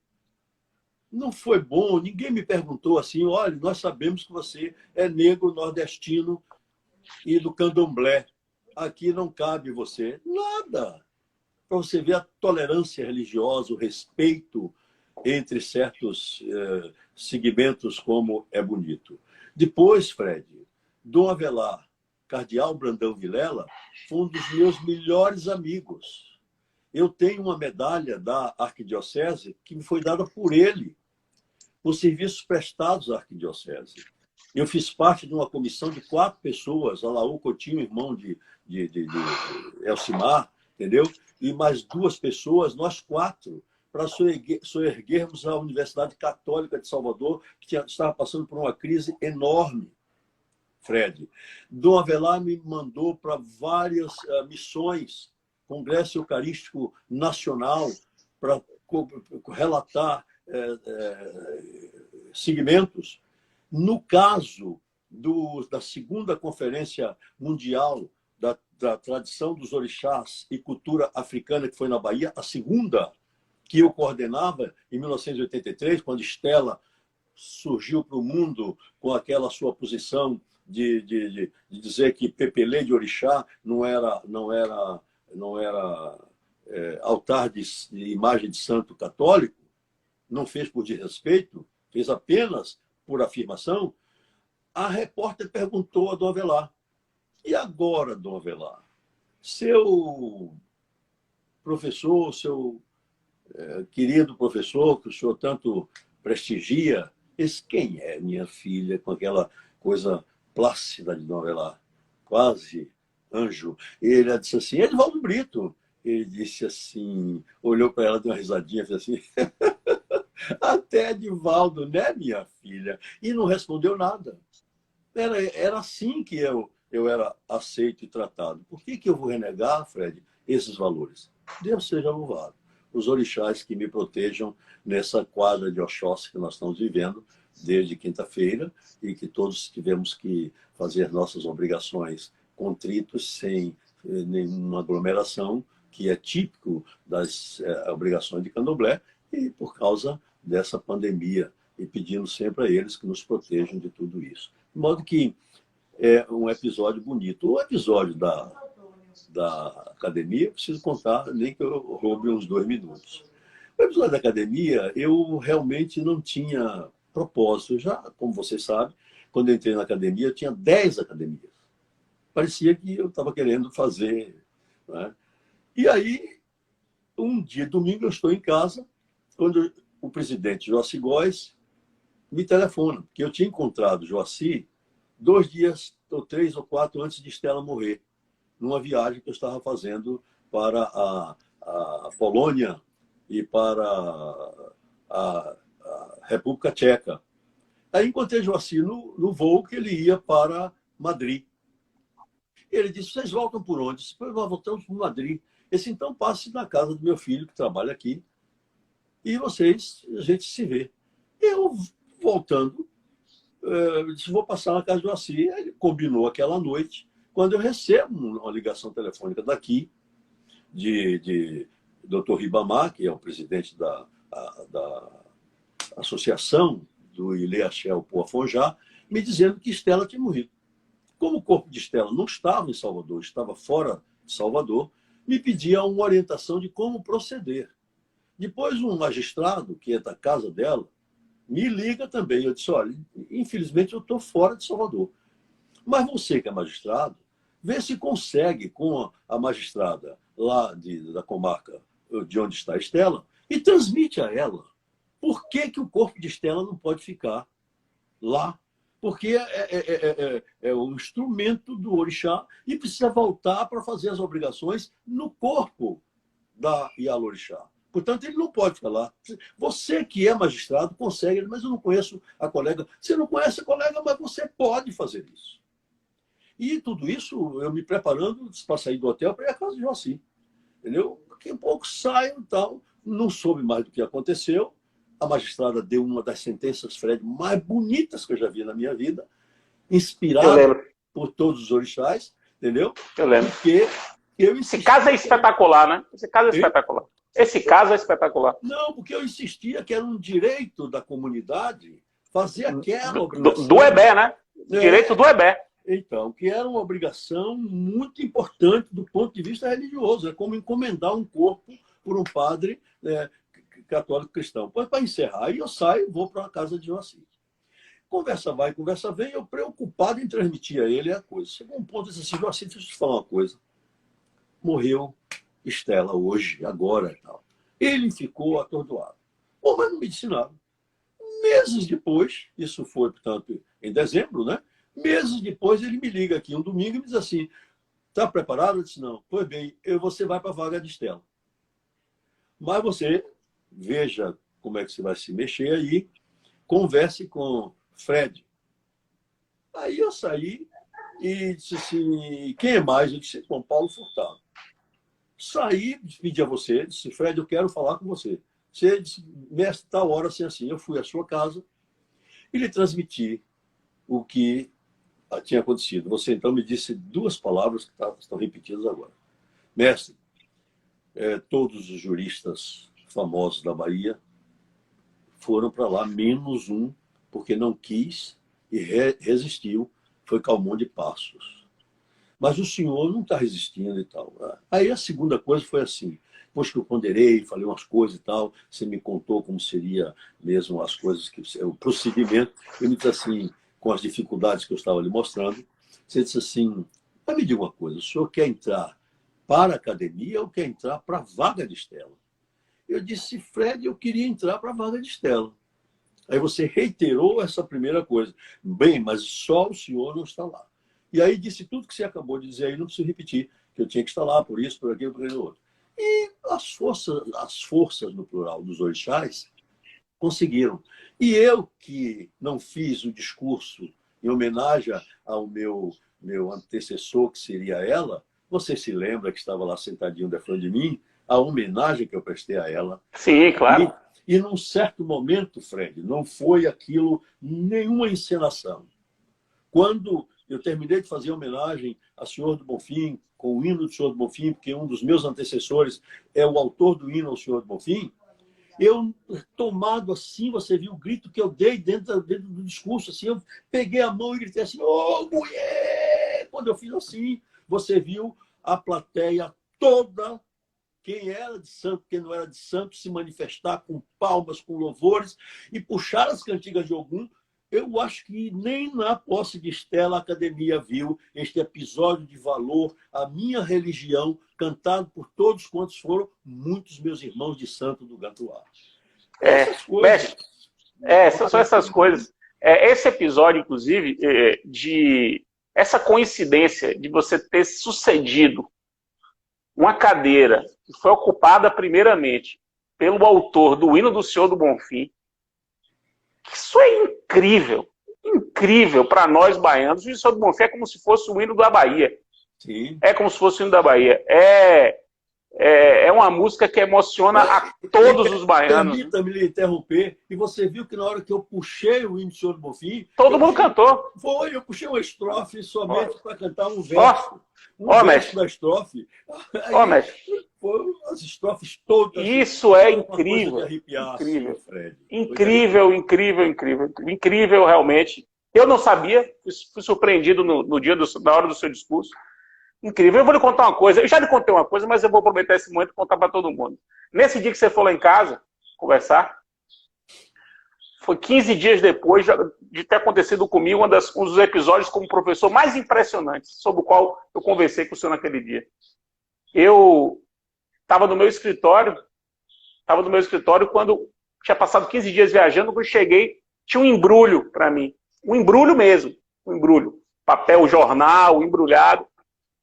não foi bom, ninguém me perguntou assim: olha, nós sabemos que você é negro nordestino e do candomblé. Aqui não cabe você. Nada. Para você ver a tolerância religiosa, o respeito entre certos segmentos, como é bonito. Depois, Fred, Dom Avelar, cardeal Brandão Vilela, foi um dos meus melhores amigos. Eu tenho uma medalha da arquidiocese que me foi dada por ele, por serviços prestados à arquidiocese. Eu fiz parte de uma comissão de 4 pessoas, Alaú Coutinho, irmão de Elcimar, entendeu? E mais 2 pessoas, nós 4, para soerguermos a Universidade Católica de Salvador, que estava passando por uma crise enorme. Fred, Dom Avelar me mandou para várias missões, Congresso Eucarístico Nacional, para relatar segmentos. No caso da segunda Conferência Mundial da Tradição dos Orixás e Cultura Africana, que foi na Bahia, a segunda que eu coordenava em 1983, quando Estela surgiu para o mundo com aquela sua posição de dizer que Pepelê de Orixá não era altar de imagem de santo católico, não fez por desrespeito, fez apenas por afirmação. A repórter perguntou a Dom Avelar: e agora, Dom Avelar, seu professor, seu querido professor, que o senhor tanto prestigia, quem é, minha filha, com aquela coisa plácida de Dom Avelar, quase anjo. Ele disse assim: Edivaldo Brito. Ele disse assim, olhou para ela, deu uma risadinha, fez assim: até Edivaldo, né, minha filha? E não respondeu nada. Era assim que eu era aceito e tratado. Por que eu vou renegar, Fred, esses valores? Deus seja louvado. Os orixás que me protejam nessa quadra de Oxóssi que nós estamos vivendo desde quinta-feira, e que todos tivemos que fazer nossas obrigações contritos, sem nenhuma aglomeração, que é típico das obrigações de candomblé, e por causa dessa pandemia, e pedindo sempre a eles que nos protejam de tudo isso. De modo que é um episódio bonito. O episódio da academia, preciso contar, nem que eu roube uns 2 minutos. O episódio da academia, eu realmente não tinha propósito. Já, como vocês sabem, quando eu entrei na academia, eu tinha 10 academias. Parecia que eu estava querendo fazer, né? E aí, um dia, domingo, eu estou em casa, quando o presidente Joaci Góes me telefona, porque eu tinha encontrado Joaci 2 dias, ou 3 ou 4 antes de Estela morrer, numa viagem que eu estava fazendo para a Polônia e para a República Tcheca. Aí encontrei Joaci no voo que ele ia para Madrid. Ele disse: vocês voltam por onde? Eu disse: nós voltamos para Madrid. Esse então passe na casa do meu filho, que trabalha aqui, e a gente se vê. Eu, voltando, disse: vou passar na casa do Joaci. Ele combinou aquela noite. Quando eu recebo uma ligação telefônica daqui, de Dr. Ribamar, que é o presidente da Associação do Ilê Axé Poafonjá, me dizendo que Estela tinha morrido. Como o corpo de Estela não estava em Salvador, estava fora de Salvador, me pedia uma orientação de como proceder. Depois, um magistrado, que é da casa dela, me liga também. Eu disse: olha, infelizmente eu estou fora de Salvador. Mas você, que é magistrado, vê se consegue com a magistrada lá da comarca de onde está a Estela e transmite a ela por que o corpo de Estela não pode ficar lá. Porque é um instrumento do orixá e precisa voltar para fazer as obrigações no corpo da Ialorixá. Portanto, ele não pode ficar lá. Você que é magistrado consegue, mas eu não conheço a colega. Você não conhece a colega, mas você pode fazer isso. E tudo isso, eu me preparando para sair do hotel para ir à casa de Joaci. Entendeu? Daqui a pouco saio e tal, não soube mais do que aconteceu. A magistrada deu uma das sentenças, Fred, mais bonitas que eu já vi na minha vida, inspirada por todos os orixás, entendeu? Eu lembro. Porque esse caso é espetacular, né? Esse caso é espetacular. Esse caso é espetacular. Não, porque eu insistia que era um direito da comunidade fazer aquela obrigação. Do EBE, né? Direito do EBE. Então, que era uma obrigação muito importante do ponto de vista religioso. É como encomendar um corpo por um padre católico cristão. Para encerrar, aí eu saio e vou para a casa de Joaci. Conversa vai, conversa vem, eu preocupado em transmitir a ele a coisa. Chegou um ponto, disse assim, Joacim, deixa eu te falar uma coisa. Morreu Estela hoje, agora e tal. Ele ficou atordoado. Pô, mas não me disse nada. Meses depois, isso foi, portanto, em dezembro, né? Meses depois, ele me liga aqui um domingo e me diz assim, está preparado? Eu disse, não. Pois bem, você vai para a vaga de Estela. Mas você veja como é que você vai se mexer aí, converse com Fred. Aí eu saí e disse assim, quem é mais? Eu disse, Bom, Paulo Furtado. Saí, pedi a você, disse, Fred, eu quero falar com você. Você disse, mestre, tal hora, assim. Eu fui à sua casa e lhe transmiti o que tinha acontecido. Você, então, me disse duas palavras que estão repetidas agora. Mestre, todos os juristas famosos da Bahia foram para lá, menos um, porque não quis e resistiu, foi Calmon de Passos. Mas o senhor não está resistindo e tal. Aí a segunda coisa foi assim, depois que eu ponderei, falei umas coisas e tal, você me contou como seria mesmo as coisas, o procedimento, e me disse assim, com as dificuldades que eu estava lhe mostrando, você disse assim, mas me diga uma coisa, o senhor quer entrar para a academia ou quer entrar para a vaga de Estela? Eu disse, Fred, eu queria entrar para a vaga de Estela. Aí você reiterou essa primeira coisa. Bem, mas só o senhor não está lá. E aí disse tudo que você acabou de dizer aí, não preciso repetir, que eu tinha que estar lá, por isso, por aquilo, por aquilo outro. E as forças no plural dos orixás conseguiram. E eu que não fiz o discurso em homenagem ao meu antecessor, que seria ela, você se lembra que estava lá sentadinho defronte de mim, a homenagem que eu prestei a ela. Sim, claro. E num certo momento, Fred, não foi aquilo nenhuma encenação. Quando eu terminei de fazer homenagem a Senhor do Bonfim, com o hino do Senhor do Bonfim, porque um dos meus antecessores é o autor do hino ao Senhor do Bonfim, eu, tomado assim, você viu o grito que eu dei dentro do discurso, assim, eu peguei a mão e gritei assim, ô, mulher! Quando eu fiz assim, você viu a plateia toda, quem era de santo, quem não era de santo, se manifestar com palmas, com louvores, e puxar as cantigas de Ogum. Eu acho que nem na posse de Estela a academia viu este episódio de valor, a minha religião, cantado por todos quantos foram muitos meus irmãos de santo do Gantuá. Essas coisas. São essas coisas. Esse episódio, inclusive, de essa coincidência de você ter sucedido uma cadeira que foi ocupada primeiramente pelo autor do hino do Senhor do Bonfim. Isso é incrível, incrível para nós baianos. O hino do Senhor do Bonfim é como se fosse o hino da Bahia. Sim. É como se fosse o hino da Bahia. É uma música que emociona a todos os baianos. Permita-me lhe interromper. E você viu que na hora que eu puxei o hino do Senhor do Bonfim... Todo mundo cantou. Eu puxei uma estrofe somente para cantar um verso. Mestre. Da estrofe. Mestre. Foram as estrofes todas. Isso é incrível. Incrível. Fred. Incrível, realmente. Eu não sabia, fui surpreendido na hora do seu discurso. Incrível. Eu vou lhe contar uma coisa. Eu já lhe contei uma coisa, mas eu vou aproveitar esse momento e contar para todo mundo. Nesse dia que você foi lá em casa conversar, foi 15 dias depois de ter acontecido comigo um dos episódios como professor mais impressionantes, sobre o qual eu conversei com o senhor naquele dia. Eu estava no meu escritório quando tinha passado 15 dias viajando, quando cheguei, tinha um embrulho para mim. Um embrulho mesmo, um embrulho. Papel, jornal, embrulhado,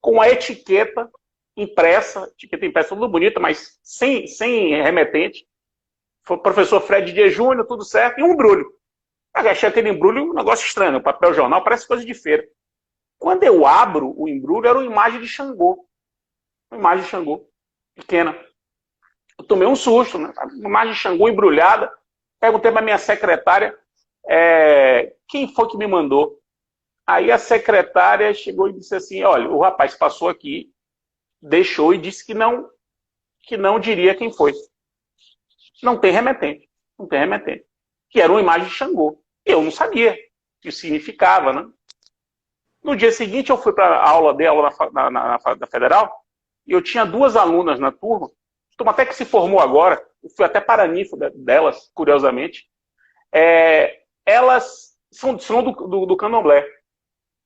com a etiqueta impressa tudo bonita, mas sem remetente. Foi o professor Fred de Júnior, tudo certo, e um embrulho. Agachei aquele embrulho, um negócio estranho, papel jornal, parece coisa de feira. Quando eu abro o embrulho, era uma imagem de Xangô. Uma imagem de Xangô, pequena. Eu tomei um susto, né? Uma imagem de Xangô embrulhada. Perguntei para minha secretária quem foi que me mandou. Aí a secretária chegou e disse assim, olha, o rapaz passou aqui, deixou e disse que não diria quem foi. Não tem remetente. Que era uma imagem de Xangô. Eu não sabia o que significava, né? No dia seguinte, eu fui para a aula dela na Federal, e eu tinha 2 alunas na turma até que se formou agora, eu fui até paraninfo delas, curiosamente. Elas são do candomblé.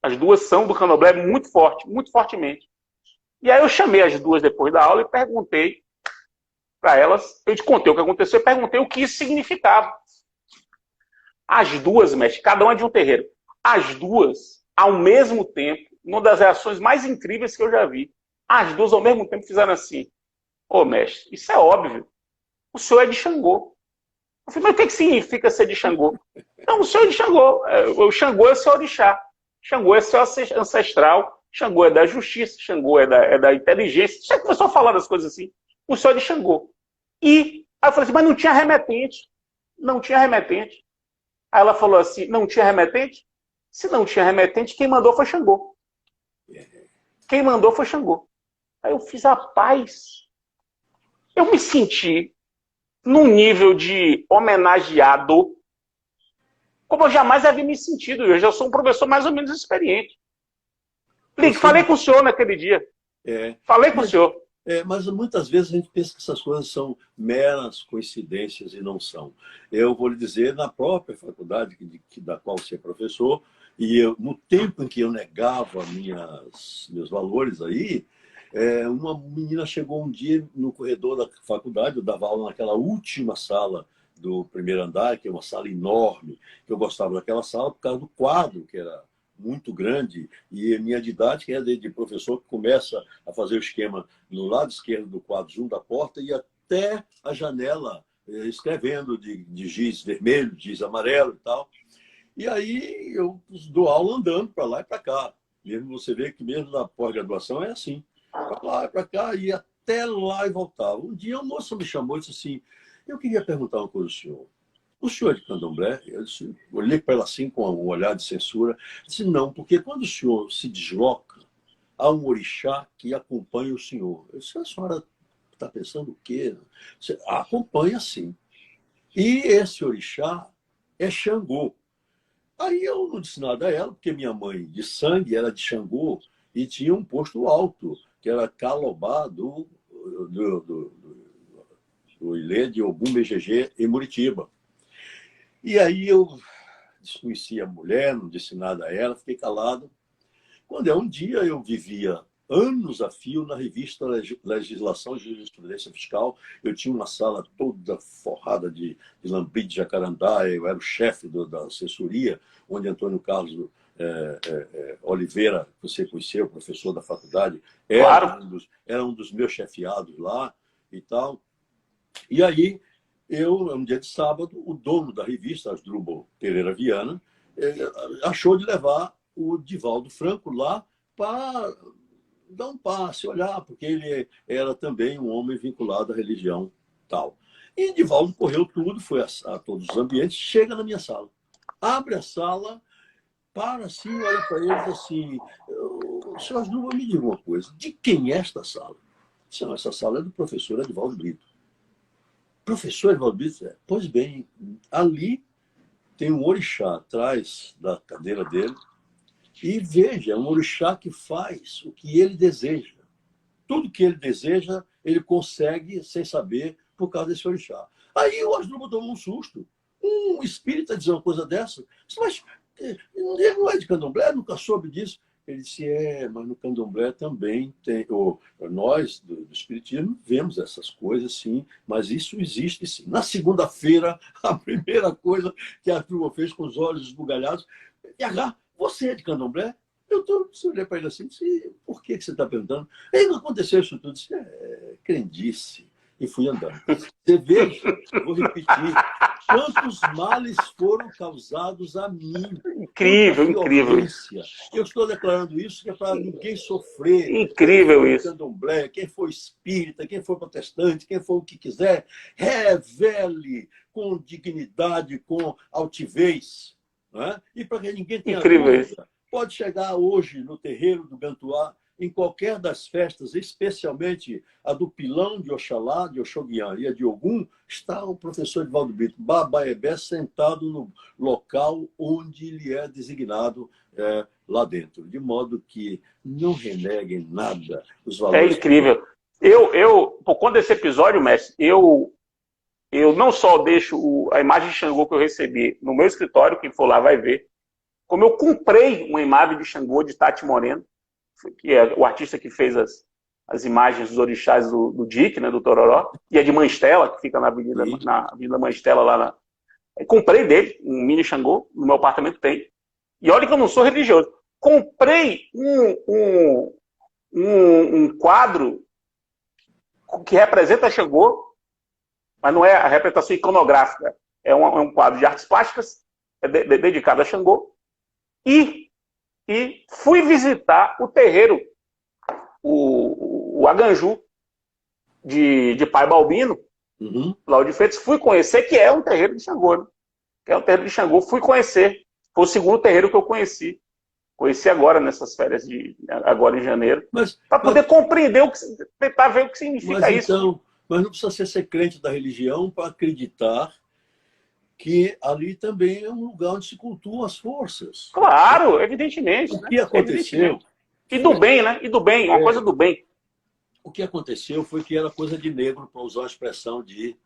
As duas são do candomblé muito forte, muito fortemente. E aí eu chamei as duas depois da aula e perguntei para elas, eu te contei o que aconteceu, e perguntei o que isso significava. As duas, mestre, cada uma de um terreiro. As duas, ao mesmo tempo, uma das reações mais incríveis que eu já vi, as duas ao mesmo tempo fizeram assim: ô mestre, isso é óbvio, o senhor é de Xangô. Eu falei, mas o que significa ser de Xangô? Não, o senhor é de Xangô. O Xangô é seu orixá. Xangô é seu ancestral. Xangô é da justiça. Xangô é da inteligência. Você começou a falar das coisas assim. O senhor é de Xangô. Aí eu falei assim, mas não tinha remetente. Não tinha remetente. Aí ela falou assim, não tinha remetente? Se não tinha remetente, quem mandou foi Xangô. Quem mandou foi Xangô. Aí eu fiz a paz. Eu me senti num nível de homenageado como eu jamais havia me sentido. Eu já sou um professor mais ou menos experiente. Falei com o senhor naquele dia. Falei com o senhor. Mas muitas vezes a gente pensa que essas coisas são meras coincidências e não são. Eu vou lhe dizer, na própria faculdade da qual você é professor, e eu, no tempo em que eu negava meus valores aí, uma menina chegou um dia no corredor da faculdade, eu dava aula naquela última sala do primeiro andar, que é uma sala enorme, que eu gostava daquela sala por causa do quadro, que era muito grande, e a minha didática é de professor que começa a fazer o esquema no lado esquerdo do quadro, junto à porta, e até a janela, escrevendo de giz vermelho, giz amarelo e tal. E aí eu dou aula andando para lá e para cá. Mesmo você vê que mesmo na pós-graduação é assim. Para lá e para cá, e até lá e voltava. Um dia a moça me chamou e disse assim, eu queria perguntar uma coisa ao senhor. O senhor é de candomblé? Eu olhei para ela assim com um olhar de censura. Disse, não, porque quando o senhor se desloca, há um orixá que acompanha o senhor. Eu disse, a senhora está pensando o quê? Você acompanha sim. E esse orixá é Xangô. Aí eu não disse nada a ela, porque minha mãe de sangue era de Xangô e tinha um posto alto, que era Calobá do Ilê de Ogum BGG em Muritiba. E aí eu desconheci a mulher, não disse nada a ela, fiquei calado. Quando um dia eu vivia anos a fio na revista Legislação e Jurisprudência Fiscal, eu tinha uma sala toda forrada de lambrite de jacarandá, eu era o chefe da assessoria, onde Antônio Carlos Oliveira, que você conheceu, professor da faculdade, Claro. era um dos meus chefiados lá e tal. E aí, um dia de sábado, o dono da revista, Asdrubal Pereira Viana, achou de levar o Divaldo Franco lá para dar um passe, olhar, porque ele era também um homem vinculado à religião tal. E Divaldo correu tudo, foi a todos os ambientes, chega na minha sala. Abre a sala, para assim, olha para eles assim, senhor Asdrubal, me diga uma coisa, de quem é esta sala? Não, essa sala é do professor Edivaldo Brito. Professor Edivaldo Brito? Pois bem, ali tem um orixá atrás da cadeira dele, e veja, é um orixá que faz o que ele deseja. Tudo que ele deseja, ele consegue sem saber por causa desse orixá. Aí o Asdrubal tomou um susto. Um espírita dizer uma coisa dessa. Mas ele não é de candomblé, nunca soube disso. Ele disse, mas no candomblé também tem... Nós, do espiritismo, vemos essas coisas, sim, mas isso existe, sim. Na segunda-feira, a primeira coisa que a turma fez com os olhos esbugalhados, você é de candomblé? Eu olhei para ele assim, disse, por que você está perguntando? Aí não aconteceu isso tudo. Disse, crendice. E fui andando. Você veja, vou repetir, quantos males foram causados a mim. Incrível, incrível. Eu estou declarando isso que é para ninguém sofrer. Incrível quem isso. Candomblé, quem for espírita, quem for protestante, quem for o que quiser, revele com dignidade, com altivez. Não é? E para que ninguém tenha dúvida, pode chegar hoje no terreiro do Gantuá, em qualquer das festas, especialmente a do Pilão de Oxalá, de Oxoguian e a de Ogum, está o professor Edivaldo Brito, Babaebé, sentado no local onde lhe é designado lá dentro. De modo que não reneguem nada os valores. É incrível. Por conta desse episódio, mestre, eu não só deixo a imagem de Xangô que eu recebi no meu escritório, quem for lá vai ver, como eu comprei uma imagem de Xangô de Tati Moreno, que é o artista que fez as imagens dos orixás do Dique, né, do Tororó, e é de Manstela, que fica na Avenida Manstela, lá. Comprei dele um mini Xangô, no meu apartamento tem. E olha que eu não sou religioso. Comprei um quadro que representa Xangô, mas não é a representação iconográfica. É um quadro de artes plásticas dedicado a Xangô. E fui visitar o terreiro, o Aganju, de Pai Balbino, lá de Freitas. Fui conhecer, que é um terreiro de Xangô. Né? Que é um terreiro de Xangô. Fui conhecer. Foi o segundo terreiro que eu conheci. Conheci agora, nessas férias, agora em janeiro. Para poder compreender, tentar ver o que significa isso. Então, mas não precisa ser crente da religião para acreditar que ali também é um lugar onde se cultuam as forças. Claro, evidentemente. O que aconteceu... E do bem, né? E do bem, uma coisa do bem. O que aconteceu foi que era coisa de negro, para usar a expressão de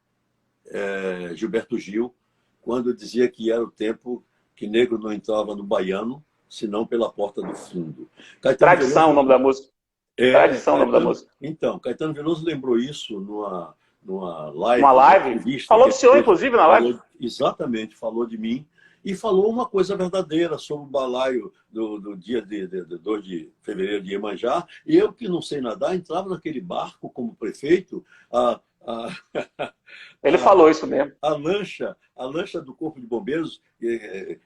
Gilberto Gil, quando dizia que era o tempo que negro não entrava no baiano, senão pela porta do fundo. Tradição, o nome da música. Tradição, o nome da música. Então, Caetano Veloso lembrou isso numa live. Uma live? Falou do senhor, inclusive, na live. Exatamente, falou de mim. E falou uma coisa verdadeira sobre o balaio do dia de 2 de fevereiro de Iemanjá. Eu, que não sei nadar, entrava naquele barco como prefeito. Ele falou isso mesmo. A lancha do Corpo de Bombeiros,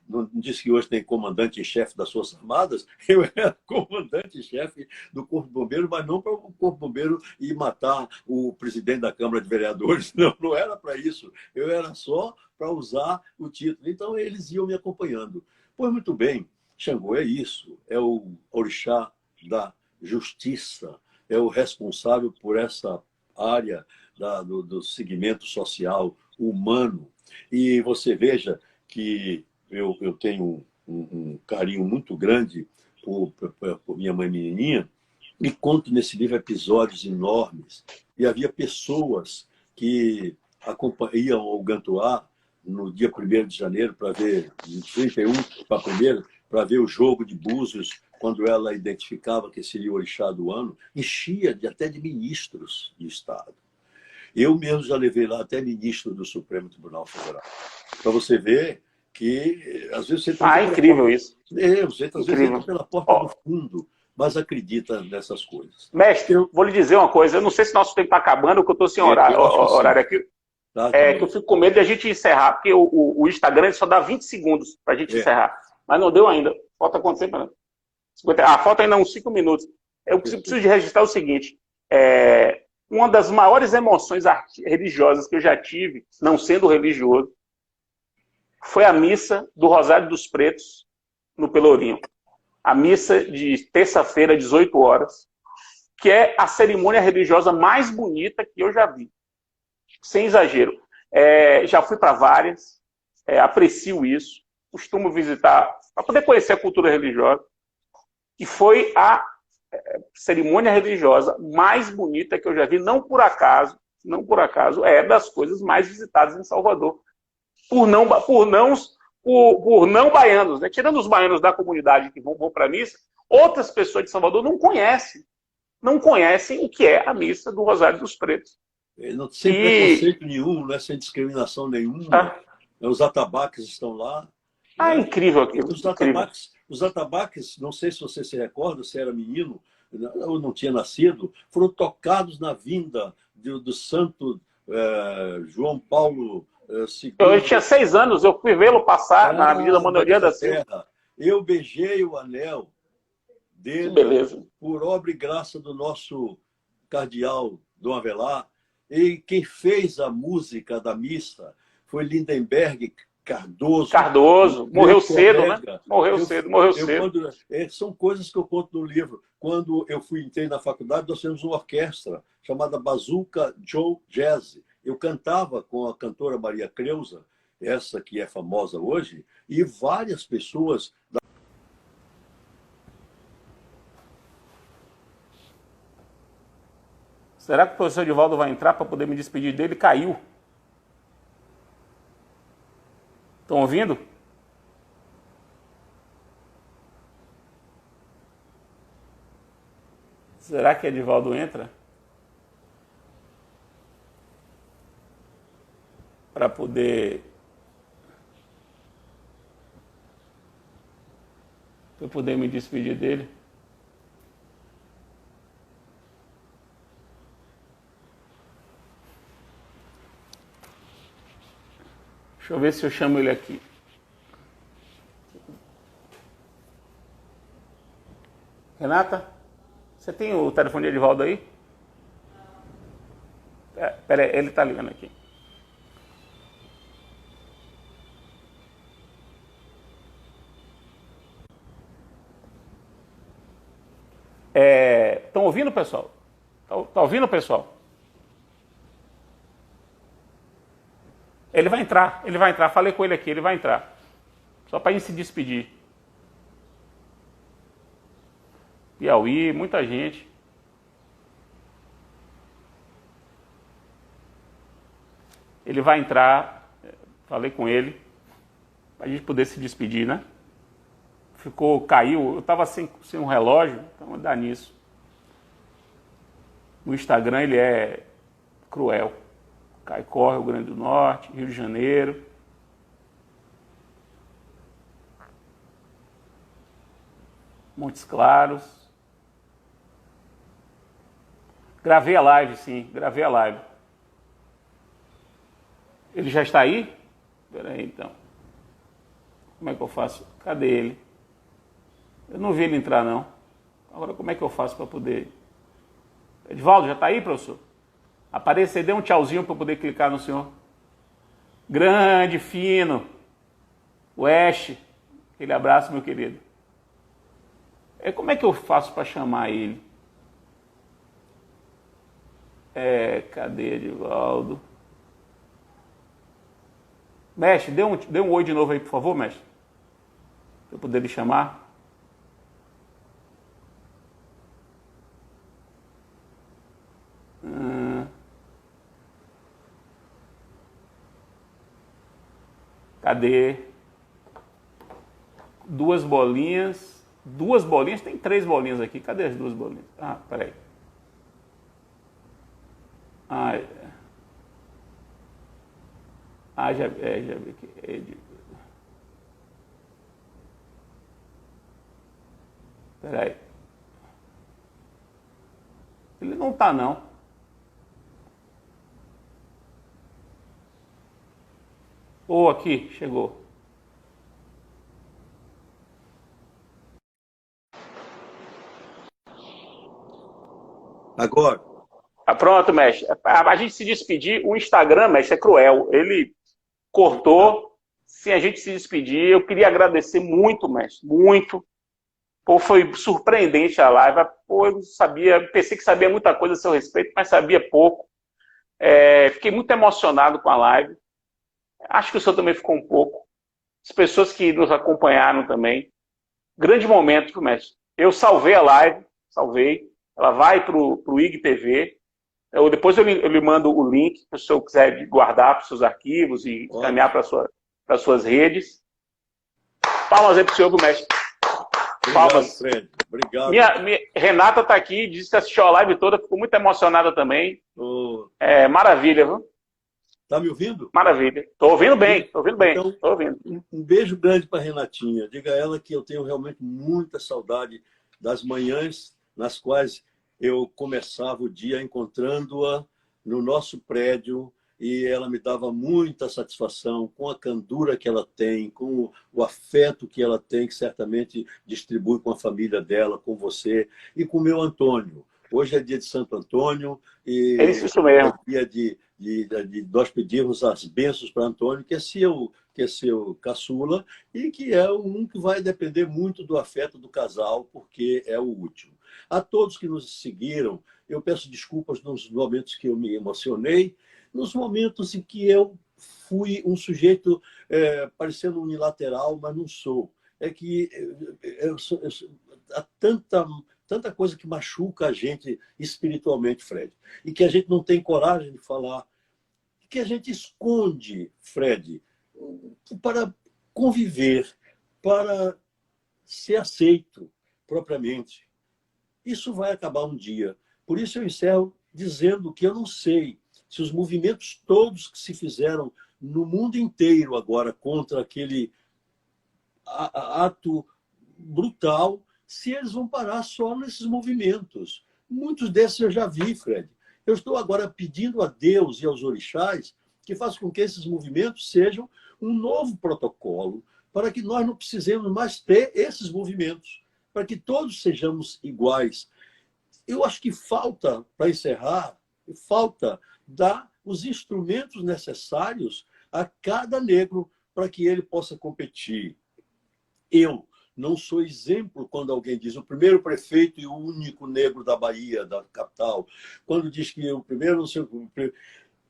não disse que hoje tem comandante-chefe das Forças Armadas, eu era comandante-chefe do Corpo de Bombeiros, mas não para o Corpo de Bombeiros ir matar o presidente da Câmara de Vereadores, não era para isso. Eu era só para usar o título. Então, eles iam me acompanhando. Pois muito bem, Xangô é isso, é o orixá da justiça, é o responsável por essa área do segmento social humano. E você veja que eu tenho um carinho muito grande por minha mãe menininha, e conto nesse livro episódios enormes. E havia pessoas que acompanham o Gantuá no dia 1º de janeiro, para ver, de 31 para 1º, para ver o jogo de Búzios, quando ela identificava que seria o orixá do ano, enchia até de ministros de Estado. Eu mesmo já levei lá até ministro do Supremo Tribunal Federal. Para você ver que, às vezes, você entra incrível isso. Você às vezes entra pela porta do fundo, mas acredita nessas coisas. Mestre, vou lhe dizer uma coisa. Eu não sei se nosso tempo está acabando, porque eu estou sem horário aqui. Que eu fico com medo de a gente encerrar, porque o Instagram só dá 20 segundos para a gente encerrar. Mas não deu ainda. Falta quanto tempo? Né? Falta ainda uns 5 minutos. Eu preciso de registrar o seguinte. Uma das maiores emoções religiosas que eu já tive, não sendo religioso, foi a missa do Rosário dos Pretos, no Pelourinho. A missa de terça-feira, 18 horas, que é a cerimônia religiosa mais bonita que eu já vi. Sem exagero. Já fui para várias, aprecio isso, costumo visitar, para poder conhecer a cultura religiosa. E foi a cerimônia religiosa mais bonita que eu já vi, não por acaso, é das coisas mais visitadas em Salvador. Por não baianos, né? Tirando os baianos da comunidade que vão para a missa, outras pessoas de Salvador não conhecem o que é a missa do Rosário dos Pretos. Sem preconceito nenhum, né? Sem discriminação nenhuma. Os atabaques estão lá. Né? Incrível aquilo. Os atabaques, não sei se você se recorda, se era menino ou não tinha nascido, foram tocados na vinda do santo João Paulo II. Eu tinha 6 anos, eu fui vê-lo passar na Avenida Manuel da Silva. Eu beijei o anel dele, por obra e graça do nosso cardeal Dom Avelar. E quem fez a música da missa foi Lindenberg Cardoso. Morreu cedo, né? Morreu cedo. São coisas que eu conto no livro. Quando eu entrei na faculdade, nós tínhamos uma orquestra chamada Bazooka Joe Jazz. Eu cantava com a cantora Maria Creuza, essa que é famosa hoje, e várias pessoas... Será que o professor Edivaldo vai entrar para poder me despedir dele? Caiu. Estão ouvindo? Será que Edivaldo entra? Para poder... Para poder me despedir dele. Deixa eu ver se eu chamo ele aqui. Renata, você tem o telefone de Edivaldo aí? Pera aí, ele tá ligando aqui. Estão ouvindo, pessoal? Tá ouvindo, pessoal? Ele vai entrar. Falei com ele aqui, ele vai entrar. Só para a gente se despedir. Piauí, muita gente. Ele vai entrar, falei com ele, para a gente poder se despedir, né? Caiu, eu estava sem um relógio, então dá nisso. No Instagram ele é cruel. Caicó, Rio Grande do Norte, Rio de Janeiro. Montes Claros. Gravei a live, sim, gravei a live. Ele já está aí? Espera aí, então. Como é que eu faço? Cadê ele? Eu não vi ele entrar, não. Agora, como é que eu faço para poder... Edivaldo, já está aí, professor? Apareça aí, dê um tchauzinho para eu poder clicar no senhor. Grande, fino. West. Aquele abraço, meu querido. Como é que eu faço para chamar ele? Cadê Edivaldo? Mestre, dê um oi de novo aí, por favor, mestre. Para eu poder lhe chamar. Cadê? Duas bolinhas. Duas bolinhas? Tem 3 bolinhas aqui. Cadê as 2 bolinhas? Ah, peraí. Já vi aqui. Peraí. Ele não tá, não. Aqui, chegou. Agora. Pronto, mestre. A gente se despedir, o Instagram, mestre, é cruel. Ele cortou sem a gente se despedir. Eu queria agradecer muito, mestre, muito. Pô, foi surpreendente a live. Pô, eu não sabia, pensei que sabia muita coisa a seu respeito, mas sabia pouco. Fiquei muito emocionado com a live. Acho que o senhor também ficou um pouco. As pessoas que nos acompanharam também. Grande momento, mestre. Eu salvei a live, salvei. Ela vai para o IGTV. Depois eu lhe mando o link, se o senhor quiser guardar para os seus arquivos e encaminhar para as suas redes. Palmas aí para o senhor, mestre. Palmas. Obrigado, Fred. Obrigado. Minha Renata está aqui, disse que assistiu a live toda, ficou muito emocionada também. Maravilha, viu? Tá me ouvindo? Maravilha. Estou ouvindo bem, estou ouvindo bem. Então, tô ouvindo. Um beijo grande para Renatinha. Diga a ela que eu tenho realmente muita saudade das manhãs nas quais eu começava o dia encontrando-a no nosso prédio e ela me dava muita satisfação com a candura que ela tem, com o afeto que ela tem, que certamente distribui com a família dela, com você e com o meu Antônio. Hoje é dia de Santo Antônio e isso mesmo. É dia de nós pedirmos as bênçãos para Antônio, que é seu caçula e que é um que vai depender muito do afeto do casal, porque é o último. A todos que nos seguiram, eu peço desculpas nos momentos que eu me emocionei, nos momentos em que eu fui um sujeito parecendo unilateral, mas não sou. É que há tanta coisa que machuca a gente espiritualmente, Fred, e que a gente não tem coragem de falar, que a gente esconde, Fred, para conviver, para ser aceito propriamente. Isso vai acabar um dia. Por isso eu encerro dizendo que eu não sei se os movimentos todos que se fizeram no mundo inteiro agora contra aquele ato brutal, se eles vão parar só nesses movimentos. Muitos desses eu já vi, Fred. Eu estou agora pedindo a Deus e aos orixás que façam com que esses movimentos sejam um novo protocolo, para que nós não precisemos mais ter esses movimentos, para que todos sejamos iguais. Eu acho que falta, para encerrar, falta dar os instrumentos necessários a cada negro para que ele possa competir. Eu não sou exemplo quando alguém diz o primeiro prefeito e o único negro da Bahia, da capital, quando diz que eu primeiro não sei,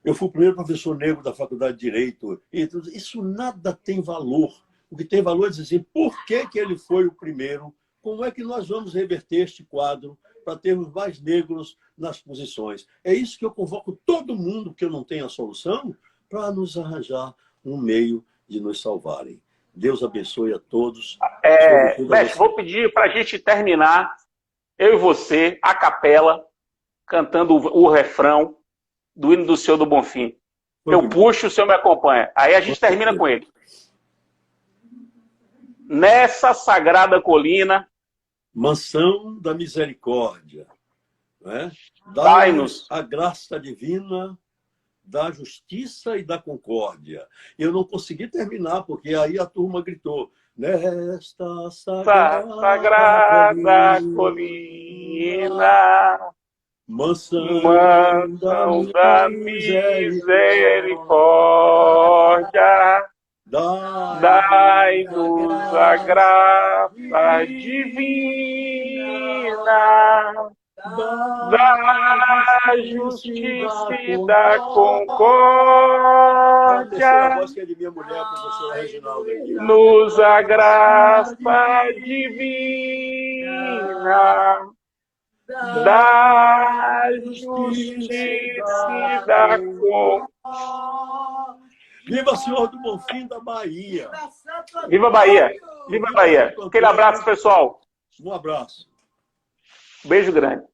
eu fui o primeiro professor negro da Faculdade de Direito. Isso nada tem valor. O que tem valor é dizer assim, por que ele foi o primeiro? Como é que nós vamos reverter este quadro para termos mais negros nas posições? É isso que eu convoco todo mundo que eu não tenho a solução para nos arranjar um meio de nos salvarem. Deus abençoe a todos. Mestre, vou pedir para a gente terminar, eu e você, a capela, cantando o refrão do hino do Senhor do Bonfim. Eu puxo, o senhor me acompanha. Aí a gente termina com ele. Nessa sagrada colina, mansão da misericórdia, né? Dai-nos a graça divina da justiça e da concórdia. Eu não consegui terminar, porque aí a turma gritou, nesta sagrada colina, mansão da misericórdia, dai-nos a graça divina, da justiça e da concórdia, essa voz que é de minha mulher, a professora Reginalda aqui. Nos a graça divina, da justiça e da concórdia. Viva Senhor do Bonfim da Bahia! Viva Bahia! Viva Bahia! Aquele abraço, pessoal! Um abraço. Beijo grande.